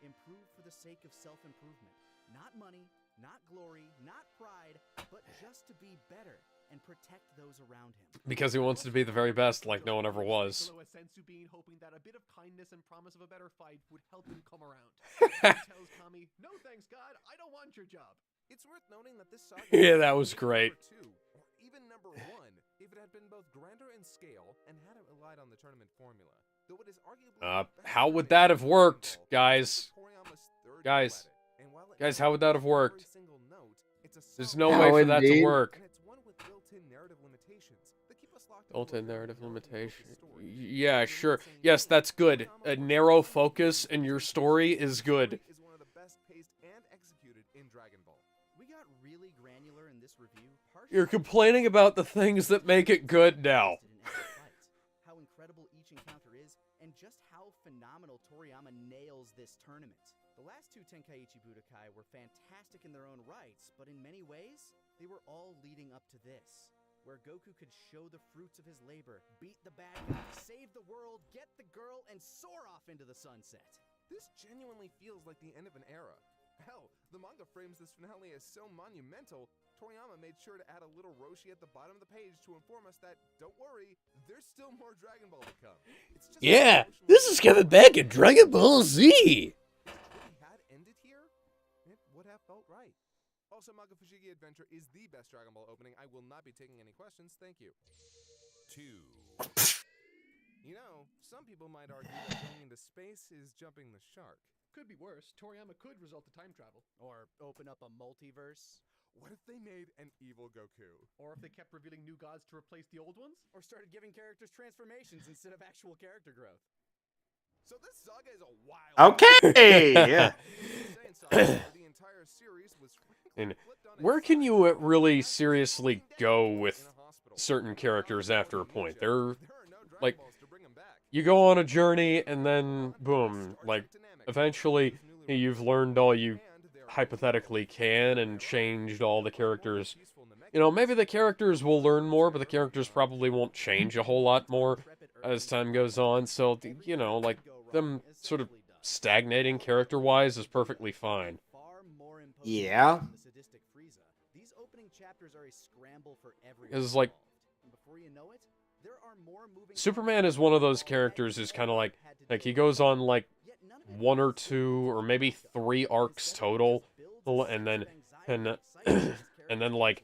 Improve for the sake of self-improvement. Not money, not glory, not pride, but just to be better and protect those around him. Because he wants to be the very best, like no one ever was. Piccolo a senzu bean, hoping that a bit of kindness and promise of a better fight would help him come around. He tells Kami, "No thanks, God, I don't want your job." It's worth noting that this saga Yeah, that was great. Number 2, or even number 1, if it had been both grander in scale and hadn't relied on the tournament formula. Though it is arguably the best How would anime that have worked, Dragon Ball, guys? Toriyama's third Guys. go at it. And while it Guys, may how would that have not be worked? every single note, it's a There's solid no way How for that to indeed. work. and it's one with built-in narrative limitations that keep us locked into Built-in a narrative very narrow limitation. story. Yeah, sure. Yes, that's good. A narrow focus in your story is good. Is one of the best paced and executed in Dragon Ball. We got really granular in this review. You're complaining about the things that make it good now. How incredible each encounter is, and just how phenomenal Toriyama nails this tournament. The last two Tenkaichi Budokai were fantastic in their own rights, but in many ways, they were all leading up to this, where Goku could show the fruits of his labor, beat the bad guy, save the world, get the girl, and soar off into the sunset. This genuinely feels like the end of an era. Hell, the manga frames this finale as so monumental, Toriyama made sure to add a little Roshi at the bottom of the page to inform us that, don't worry, there's still more Dragon Ball to come. It's just Yeah, this is coming back in Dragon Ball Z. If we had ended here, it would have felt right. Also, Manga Fushigi Adventure is the best Dragon Ball opening. I will not be taking any questions. Thank you. 2. You know, some people might argue that going into space is jumping the shark. Could be worse. Toriyama could result to time travel. Or open up a multiverse. What if they made an evil Goku? Or if they kept revealing new gods to replace the old ones? Or started giving characters transformations instead of actual character growth. So this saga is a wild. Okay. Yeah. The entire series was And flipped on where its can side. you really seriously go with certain characters after a point? They're There are no Dragon like, Balls to bring 'em back. you go on a journey and then boom, like eventually you've learned all you hypothetically can and changed all the characters. You know, maybe the characters will learn more, but the characters probably won't change a whole lot more as time goes on. So, you know, like them sort of stagnating character-wise is perfectly fine. Yeah. These opening chapters are a scramble for everyone. Because, like, And before you know it, there are more moving Superman is one of those characters who's kind of like he goes on like 1 or 2 or maybe 3 arcs total, and then and then like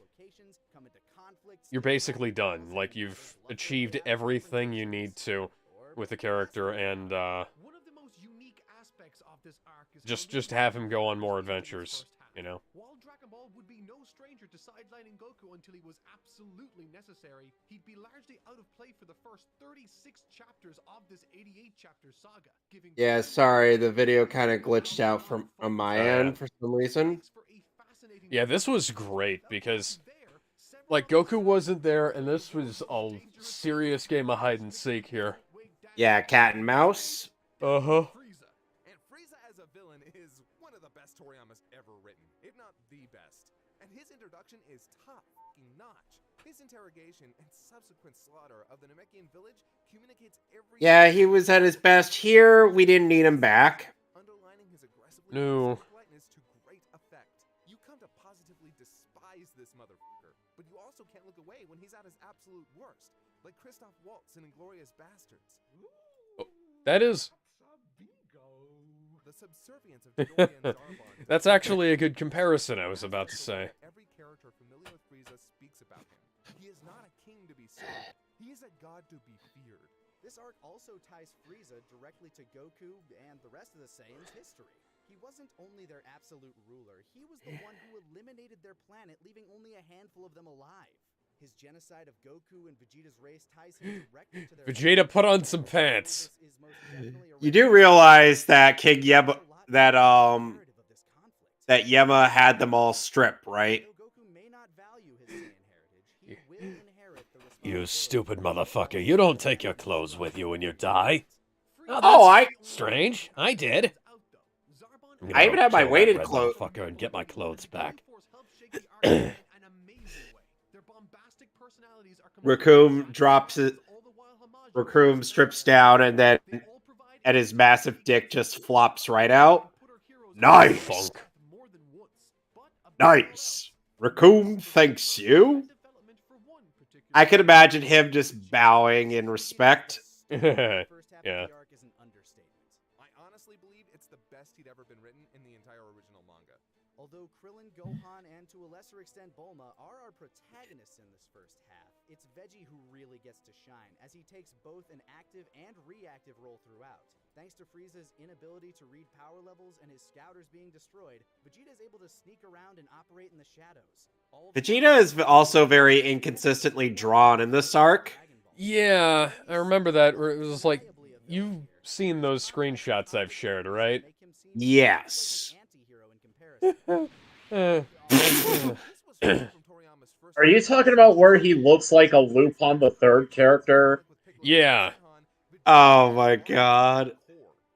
you're basically done. Like you've achieved everything you need to with the character, and One of the most unique aspects of this arc is just have him go on more adventures, you know. While Dragon Ball would be no stranger to sidelining Goku until he was absolutely necessary, he'd be largely out of play for the first 36 chapters of this 88-chapter saga, giving Yeah, sorry, the video kind of glitched out from on my yeah. end for some reason. Yeah, this was great because like Goku wasn't there, and this was a serious game of hide and seek here. Yeah, cat and mouse. Uh-huh. And Frieza as a villain is one of the best Toriyama's ever written, if not the best. And his introduction is top-notch. His interrogation and subsequent slaughter of the Namekian village communicates every... Yeah, he was at his best here. We didn't need him back. Underlining his aggressively No. aggressive politeness to great effect. You come to positively despise this motherfucker, but you also can't look away when he's at his absolute worst, like Christoph Waltz in Inglourious Bastards. That is The subservience of Midoriya and Zarbon. that's actually a good comparison I was about to say. Every character familiar with Frieza speaks about him. He is not a king to be served. He is a god to be feared. This arc also ties Frieza directly to Goku and the rest of the Saiyans' history. He wasn't only their absolute ruler, he was the one who eliminated their planet, leaving only a handful of them alive. His genocide of Goku and Vegeta's race ties him directly to their... Vegeta, put on some pants. This is most definitely a You do realize that King Yema, that Yema had them all stripped, right? Though Goku may not value his Saiyan heritage, he will inherit the You responsibility stupid of motherfucker. You don't take your clothes with you when you die. Oh, strange. I did. I even have my weighted red clothes. motherfucker and get my clothes back. make the arc in an amazing way. Their bombastic personalities are Raccoon drops it. Raccoon strips down, and then and his massive dick just flops right out. Nice. Funk. Nice. Raccoon thanks you. I can imagine him just bowing in respect. Yeah. I honestly believe it's the best he'd ever been written in the entire original manga. Although Krillin, Gohan, and to a lesser extent Bulma are our protagonists in this first half, it's Veggie who really gets to shine, as he takes both an active and reactive role throughout. Thanks to Frieza's inability to read power levels and his scouters being destroyed, Vegeta is able to sneak around and operate in the shadows. Vegeta is also very inconsistently drawn in this arc. Yeah, I remember that. Where it was like, you've seen those screenshots I've shared, right? Yes. Are you talking about where he looks like a Lupin the Third character? Yeah. Oh my god.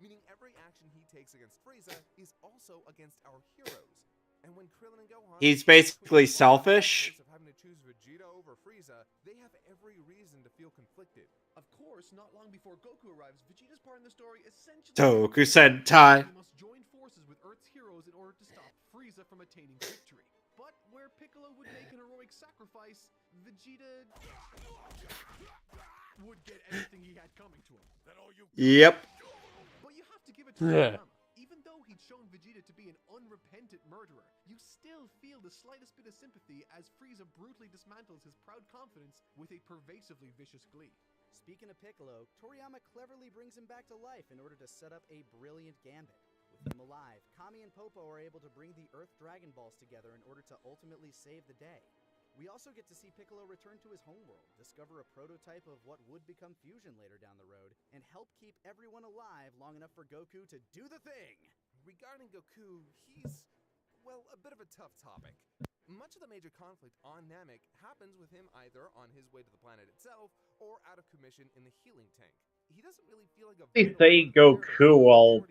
Meaning every action he takes against Frieza is also against our heroes. And when Krillin and Gohan He's basically selfish. of having to choose Vegeta over Frieza, they have every reason to feel conflicted. Of course, not long before Goku arrives, Vegeta's part in the story essentially Toku Sentai. he must join forces with Earth's heroes in order to stop Frieza from attaining victory. But where Piccolo would make an heroic sacrifice, Vegeta would get everything he had coming to him. Yep. But you have to give it to Toriyama. Even though he'd shown Vegeta to be an unrepentant murderer, you still feel the slightest bit of sympathy as Frieza brutally dismantles his proud confidence with a pervasively vicious glee. Speaking of Piccolo, Toriyama cleverly brings him back to life in order to set up a brilliant gambit. With him alive, Kami and Popo are able to bring the Earth Dragon Balls together in order to ultimately save the day. We also get to see Piccolo return to his homeworld, discover a prototype of what would become Fusion later down the road, and help keep everyone alive long enough for Goku to do the thing! Regarding Goku, he's, well, a bit of a tough topic. Much of the major conflict on Namek happens with him either on his way to the planet itself or out of commission in the healing tank. He doesn't really feel like a They say Goku will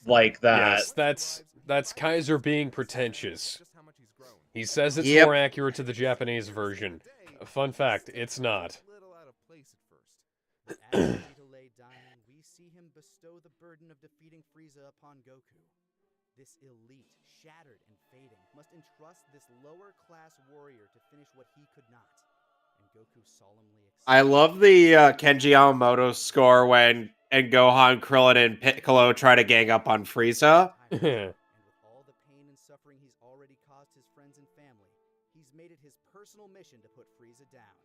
like that. Yes, that's Kaiser being pretentious. He says it's Yep. more accurate to the Japanese version. A fun fact, it's not. As Vegeta lay dying, we see him bestow the burden of defeating Frieza upon Goku. This elite, shattered and fading, must entrust this lower-class warrior to finish what he could not. And Goku solemnly accepts. I love the Kenji Yamamoto score when Gohan, Krillin, and Piccolo try to gang up on Frieza. And with all the pain and suffering he's already caused his friends and family, he's made it his personal mission to put Frieza down.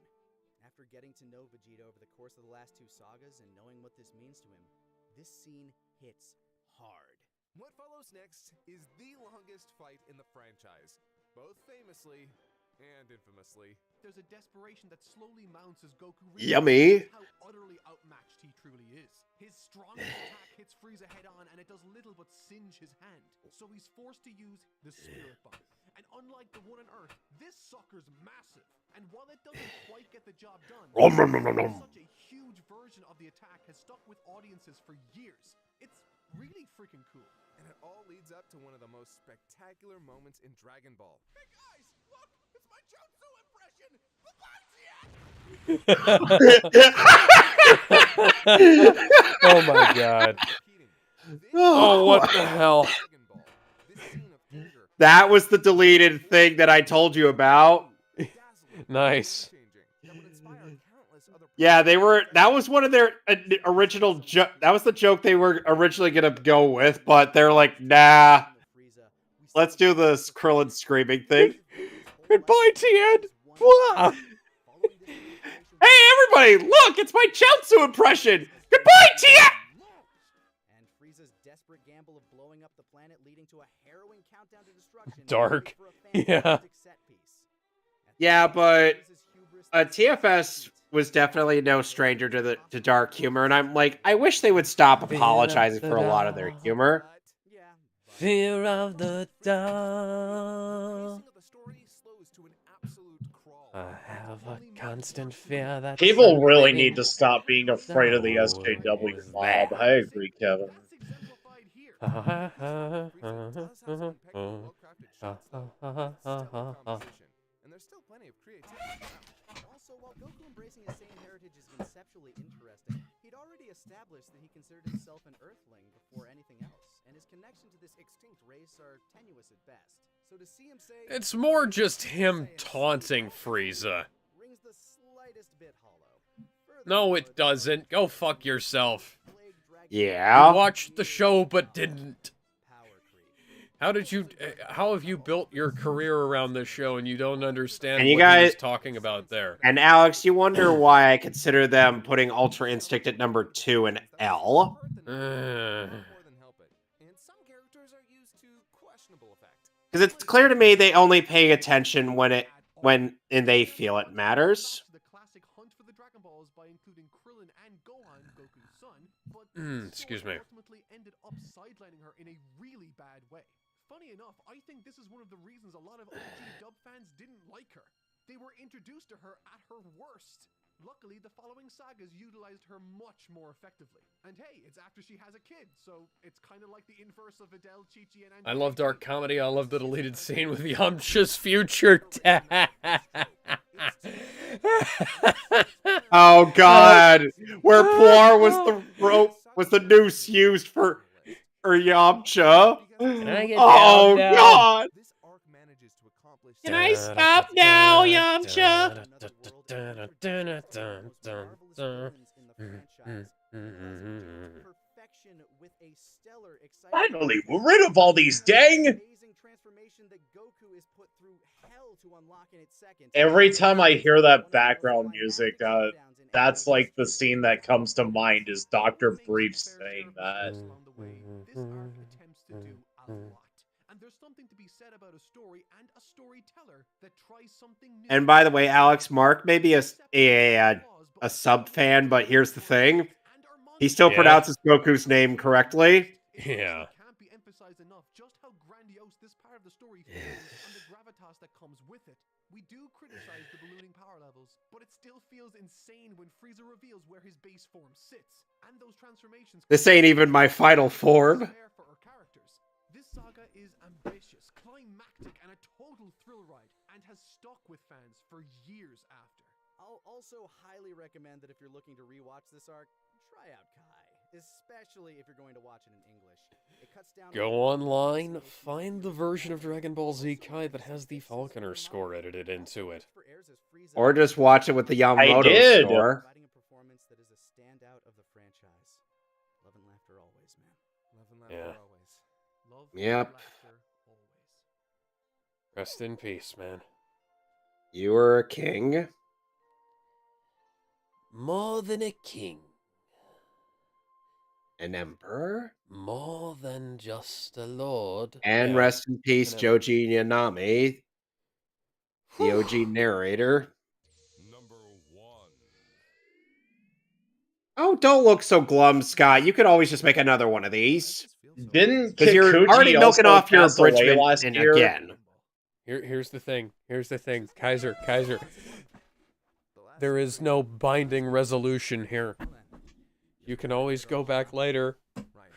After getting to know Vegeta over the course of the last two sagas and knowing what this means to him, this scene hits hard. What follows next is the longest fight in the franchise, both famously and infamously. There's a desperation that slowly mounts as Goku Yummy. how utterly outmatched he truly is. His strongest attack hits Frieza head on and it does little but singe his hand. So he's forced to use the Spirit Bomb. And unlike the one on Earth, this sucker's massive. And while it doesn't quite get the job done, such a huge version of the attack has stuck with audiences for years. It's really freaking cool. And it all leads up to one of the most spectacular moments in Dragon Ball. Hey guys, look! It's my Jutsu impression! Oh my god. Oh, what the hell? That was the deleted thing that I told you about. Nice. Yeah, they were. That was one of their original. That was the joke they were originally gonna go with, but they're like, nah. Let's do this Krillin screaming thing. Goodbye, Tien. Blah. Hey, everybody! Look, it's my Jutsu impression. Goodbye, Tien. And Frieza's desperate gamble of blowing up the planet, leading to a harrowing countdown to destruction. Dark. for a Yeah. fantastic set piece. Yeah, but TFS was definitely no stranger to dark humor, and I'm like, I wish they would stop apologizing for a lot of their humor. Yeah, but Fear of the dark. I have a constant fear that People really need to stop being afraid of the SJW mob. I agree, Kevin. competition, and there's still plenty of creativity. Also, while Goku embracing his Saiyan heritage is conceptually interesting, he'd already established that he considered himself an Earthling before anything else, and his connection to this extinct race are tenuous at best. So to see him say It's more just him taunting Frieza. rings the slightest bit hollow. No, it doesn't. Go fuck yourself. Yeah. You watched the show but didn't. How have you built your career around this show and you don't understand And you what he was guys- talking about there? And Alex, you wonder why I consider them putting Ultra Instinct at number 2 in L? Because it's clear to me they only pay attention when they feel it matters. The classic hunt for the Dragon Balls by including Krillin and Gohan, Goku's son, but Excuse me. ultimately ended up sidelining her in a really bad way. Funny enough, I think this is one of the reasons a lot of OG dub fans didn't like her. They were introduced to her at her worst. Luckily, the following sagas utilized her much more effectively. And hey, it's after she has a kid, so it's kind of like the inverse of Videl, Chi-Chi, and... I love dark comedy. I love the deleted scene with Yamcha's future dad. Oh God, where Poir was the rope, was the noose used for Yamcha. Oh God! Can I stop now, Yamcha? Finally, we're rid of all these, dang! Every time I hear that background music, that's like the scene that comes to mind is Dr. Brief saying that. This arc attempts to do a lot. And there's something to be said about a story and a storyteller that tries something new. And by the way, Alex, Mark may be a sub fan, but here's the thing: he still pronounces Goku's name correctly. Yeah. Can't be emphasized enough just how grandiose this part of the story feels and the gravitas that comes with it. We do criticize the ballooning power levels, but it still feels insane when Frieza reveals where his base form sits, and those transformations. This ain't even my final form. For our characters. This saga is ambitious, climactic, and a total thrill ride, and has stuck with fans for years after. I'll also highly recommend that if you're looking to rewatch this arc, try out Kai, especially if you're going to watch it in English. It cuts down Go online, find the version of Dragon Ball Z Kai that has the Falconer score edited into it. Or just watch it with the Yamamoto did. score. Providing a performance that is a standout of the franchise. Love and laughter always, man. Love and laughter Yeah. always. Love Yep. and laughter always. Rest in peace, man. You were a king. More than a king. An emperor. More than just a lord. And Yeah. rest in peace, An Joji Yanami, the OG narrator. Oh, don't look so glum, Scott. You could always just make another one of these. Didn't Because you're Kikuchi already milking also off your pass away abridgment last and year? again. Here's the thing. Kaiser. There is no binding resolution here. You can always go back later. Right.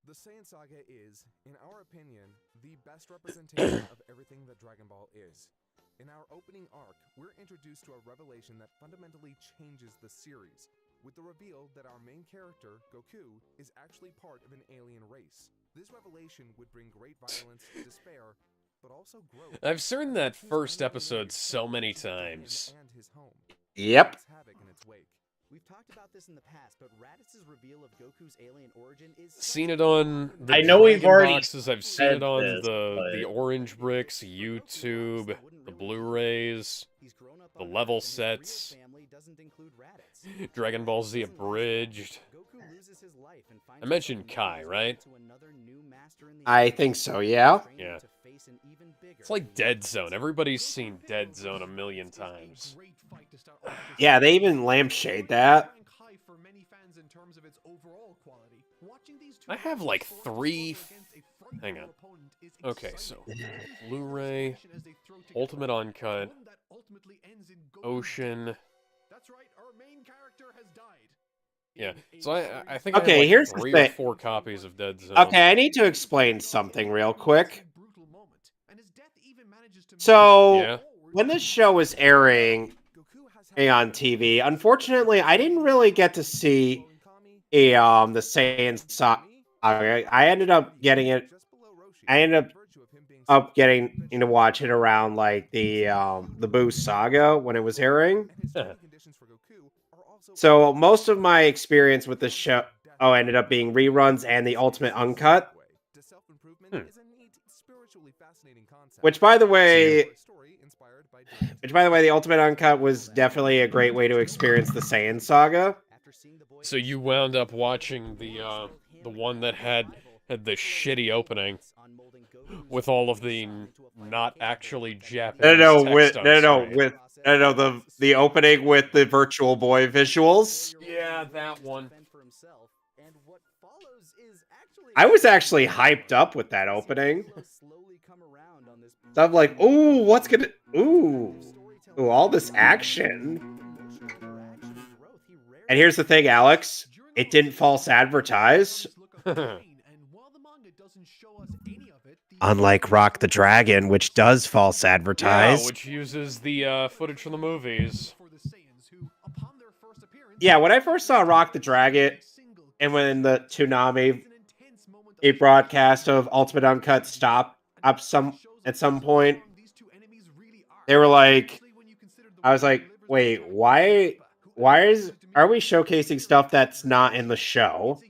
The Saiyan Saga is, in our opinion, the best representation of everything that Dragon Ball is. In our opening arc, we're introduced to a revelation that fundamentally changes the series, with the reveal that our main character, Goku, is actually part of an alien race. This revelation would bring great violence, despair, but also growth. I've seen that first episode so many times. And his home. Yep. It's havoc in its wake. We've talked about this in the past, but Raditz' reveal of Goku's alien origin is Seen it on the I know we've Dragon already boxes. I've seen said it on this, the but- orange bricks, YouTube, the Blu-rays, the level sets, Dragon Ball Z abridged. I mentioned Kai, right? I think so, yeah. Yeah. It's like Dead Zone. Everybody's seen Dead Zone a million times. Yeah, they even lampshade that. I have like 3... Hang on. Okay, so Blu-ray, Ultimate Uncut, Ocean. That's right, our main character has died. Yeah. So I think I Okay, have like here's the 3 or thing. 4 copies of Dead Zone. Okay, I need to explain something real quick. So, Yeah. when this show was airing on TV, unfortunately, I didn't really get to see the Saiyan saga. I ended up getting it. I ended up getting to watch it around like the Boo saga when it was airing. So most of my experience with the show ended up being reruns and the Ultimate Uncut. Which by the way, the Ultimate Uncut was definitely a great way to experience the Saiyan saga. So you wound up watching the one that had the shitty opening with all of the not actually Japanese text on screen. The opening with the Virtual Boy visuals. Yeah, that one. I was actually hyped up with that opening. So I'm like, ooh, what's gonna... Ooh, all this action. And here's the thing, Alex. It didn't false advertise. Unlike Rock the Dragon, which does false advertise. Yeah, which uses the footage from the movies. Yeah, when I first saw Rock the Dragon, and when the Toonami a broadcast of Ultimate Uncut stopped at some point, they were like, I was like, wait, why are we showcasing stuff that's not in the show?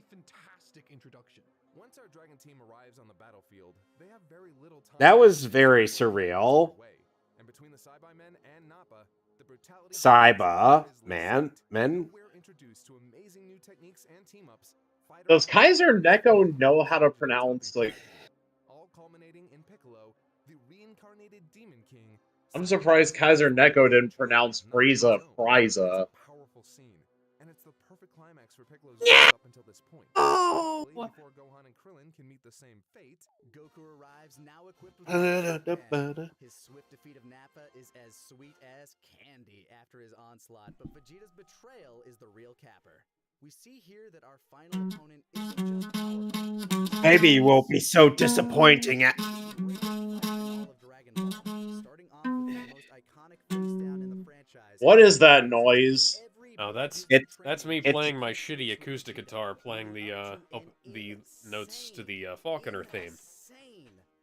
That was very surreal. Saiba, men. Does Kaiser Neko know how to pronounce, like... I'm surprised Kaiser Neko didn't pronounce Frieza. Yeah. Oh! Before Gohan and Krillin can meet the same fate, Goku arrives now equipped with his swift defeat of Nappa is as sweet as candy after his onslaught, but Vegeta's betrayal is the real capper. We see here that our final opponent isn't just powerful. Maybe you won't be so disappointing at... What is that noise? Oh, that's me playing my shitty acoustic guitar, playing the notes to the Falconer theme.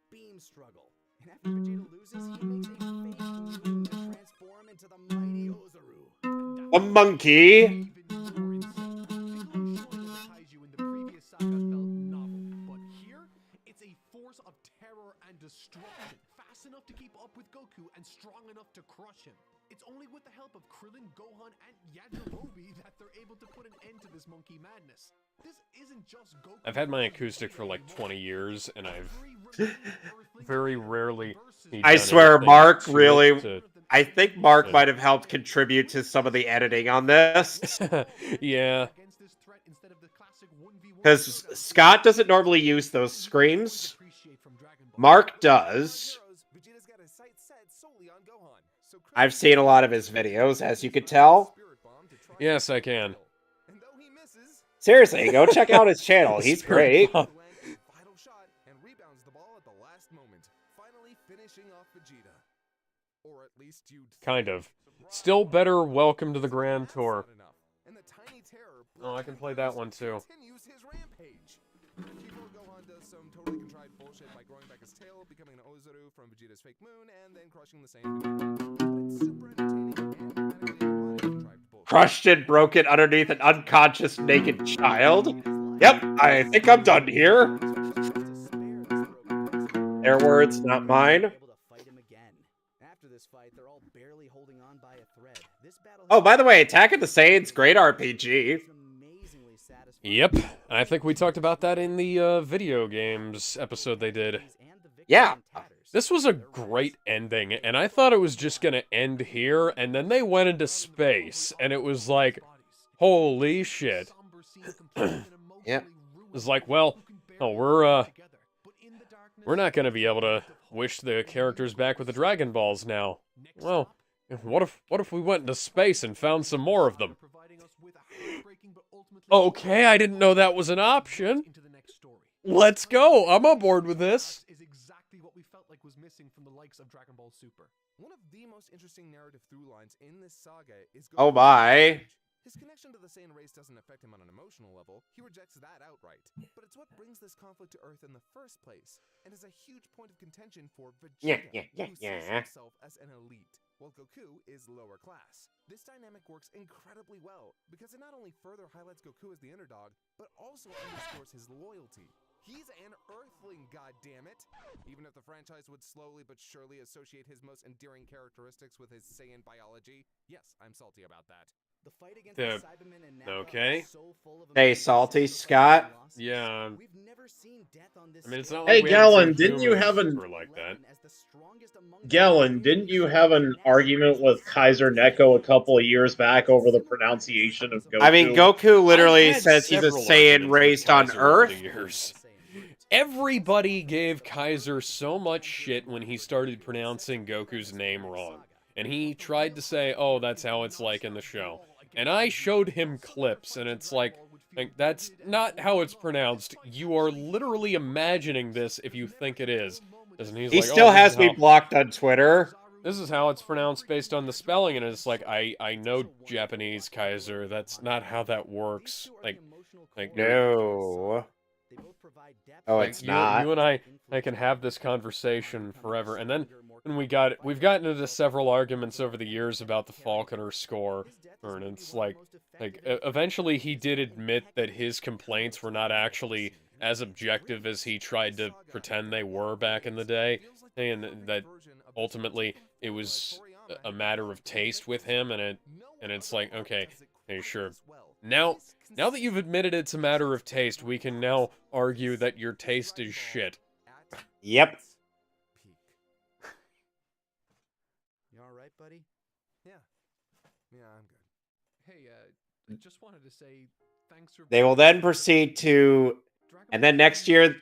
Beam struggle. And after Vegeta loses, he makes a fake move to transform into the mighty Ozaru. A monkey. Destruction, fast enough to keep up with Goku and strong enough to crush him. It's only with the help of Krillin, Gohan, and Yajirobe that they're able to put an end to this monkey madness. This isn't just Goku. I've had my acoustic for like 20 years, and I've very rarely... I swear, Mark really... I think Mark might have helped contribute to some of the editing on this. Yeah. Because Scott doesn't normally use those screams. Mark does. I've seen a lot of his videos, as you could tell. Yes, I can. Seriously, go check out his channel. He's great. Kind of. Still better Welcome to the Grand Tour. Oh, I can play that one too. Gohan does some totally contrived bullshit by growing back his tail, becoming an Ozaru from Vegeta's fake moon, and then crushing the same. Crushed and broken underneath an unconscious naked child. Yep, I think I'm done here. Their words, not mine. Oh, by the way, Attack of the Saiyans, great RPG. Yep, I think we talked about that in the video games episode they did. Yeah. This was a great ending, and I thought it was just gonna end here, and then they went into space, and it was like, holy shit. Yep. It was like, well, we're not gonna be able to wish the characters back with the Dragon Balls now. Well, what if we went into space and found some more of them? Okay, I didn't know that was an option. Let's go. I'm on board with this. Is exactly what we felt like was missing from the likes of Dragon Ball Super. One of the most interesting narrative through lines in this saga is Oh my. His connection to the Saiyan race doesn't affect him on an emotional level. He rejects that outright. But it's what brings this conflict to Earth in the first place, and is a huge point of contention for Vegeta, who sees himself as an elite, while Goku is lower class. This dynamic works incredibly well, because it not only further highlights Goku as the underdog, but also underscores his loyalty. He's an Earthling, goddammit! Even if the franchise would slowly but surely associate his most endearing characteristics with his Saiyan biology, yes, I'm salty about that. The fight against the Cybermen and Nappa Okay. is so full of Hey, salty Scott. Yeah. We've never seen death on this I mean, it's not scale. like Hey, we haven't Galen, seen didn't you have humans an- who are like that. As the strongest among them, Galen, didn't you have an argument with Kaiser Neko a couple of years back over the pronunciation of Goku? I mean, Goku literally I've had says he's a several Saiyan arguments with raised on Kaiser over the Earth. years. Everybody gave Kaiser so much shit when he started pronouncing Goku's name wrong. And he tried to say, oh, that's how it's like in the show. And I showed him clips, and it's like, that's not how it's pronounced. You are literally imagining this if you think it is. And he's He like, still oh, has me blocked on Twitter. this is how it's pronounced based on the spelling, and it's like, I know Japanese, Kaiser. That's not how that works. Like No. Oh, like, it's you, not. you and I can have this conversation forever. And then when we've gotten into several arguments over the years about the Falconer score, and it's like eventually he did admit that his complaints were not actually as objective as he tried to pretend they were back in the day, and that ultimately it was a matter of taste with him, and it's like, okay, sure. Now that you've admitted it's a matter of taste, we can now argue that your taste is shit. Yep. You all right, buddy? Yeah, I'm good. Hey, I just wanted to say thanks for. They will then proceed to, and then next year, and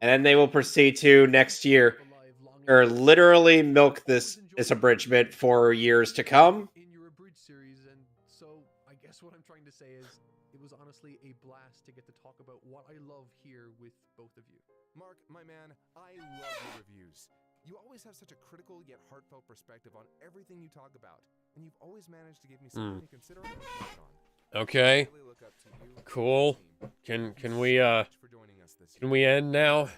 then they will proceed to next year, or literally milk this abridgment for years to come. In your abridged series, and so I guess what I'm trying to say is it was honestly a blast to get to talk about what I love here with both of you. Mark, my man, I love your reviews. You always have such a critical yet heartfelt perspective on everything you talk about, and you've always managed to give me something to consider and reflect on. Okay. Cool. Can we end now?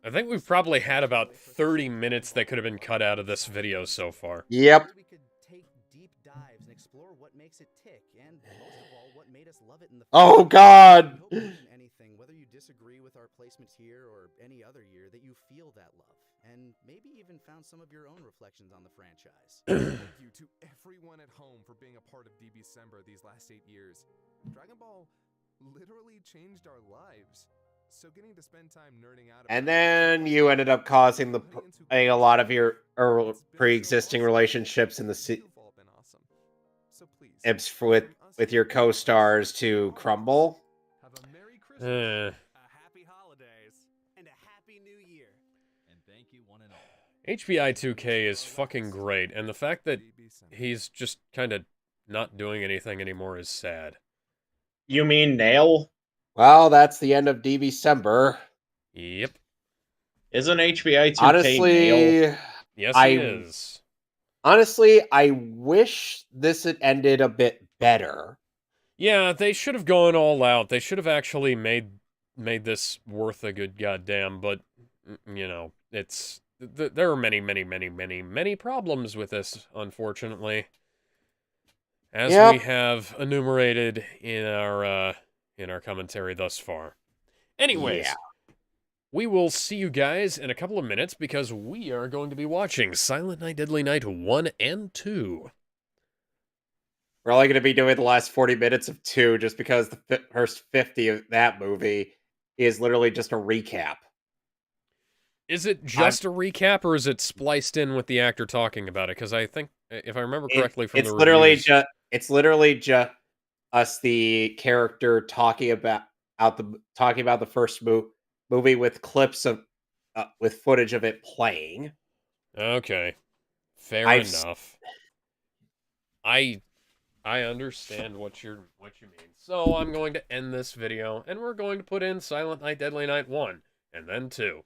I think we've probably had about 30 minutes that could have been cut out of this video so far. Yep. We could take deep dives and explore what makes it tick, and most of all, what made us love it in the Oh, first place. God. I hope more than anything, whether you disagree with our placements here or any other year, that you feel that love, and maybe even found some of your own reflections on the franchise. Thank you to everyone at home for being a part of DBCember these last 8 years. Dragon Ball literally changed our lives. So getting to spend time nerding out about And then you ended up causing a lot of your pre-existing relationships in the with your co-stars to crumble. Have a Merry Eh. Christmas. A happy holidays and a happy new year. And thank you one and all. HBI 2K is fucking great, and the fact that he's just kind of not doing anything anymore is sad. You mean Nail? Well, that's the end of DBCember. Yep. Isn't HBI 2K Honestly, Nail? Yes, I- he is. honestly, I wish this had ended a bit better. Yeah, they should have gone all out. They should have actually made this worth a good goddamn, but, you know, it's... there are many problems with this, unfortunately. As we have enumerated in our commentary thus far. Anyways, we will see you guys in a couple of minutes because we are going to be watching Silent Night, Deadly Night 1 and 2. We're only going to be doing the last 40 minutes of 2 just because the first 50 of that movie is literally just a recap. Is it just a recap, or is it spliced in with the actor talking about it? Because I think, if I remember correctly from the reviews... It's literally just us, the character, talking about the first movie with clips of with footage of it playing. Okay, fair enough. I I understand what you mean. So I'm going to end this video, and we're going to put in Silent Night, Deadly Night 1, and then 2.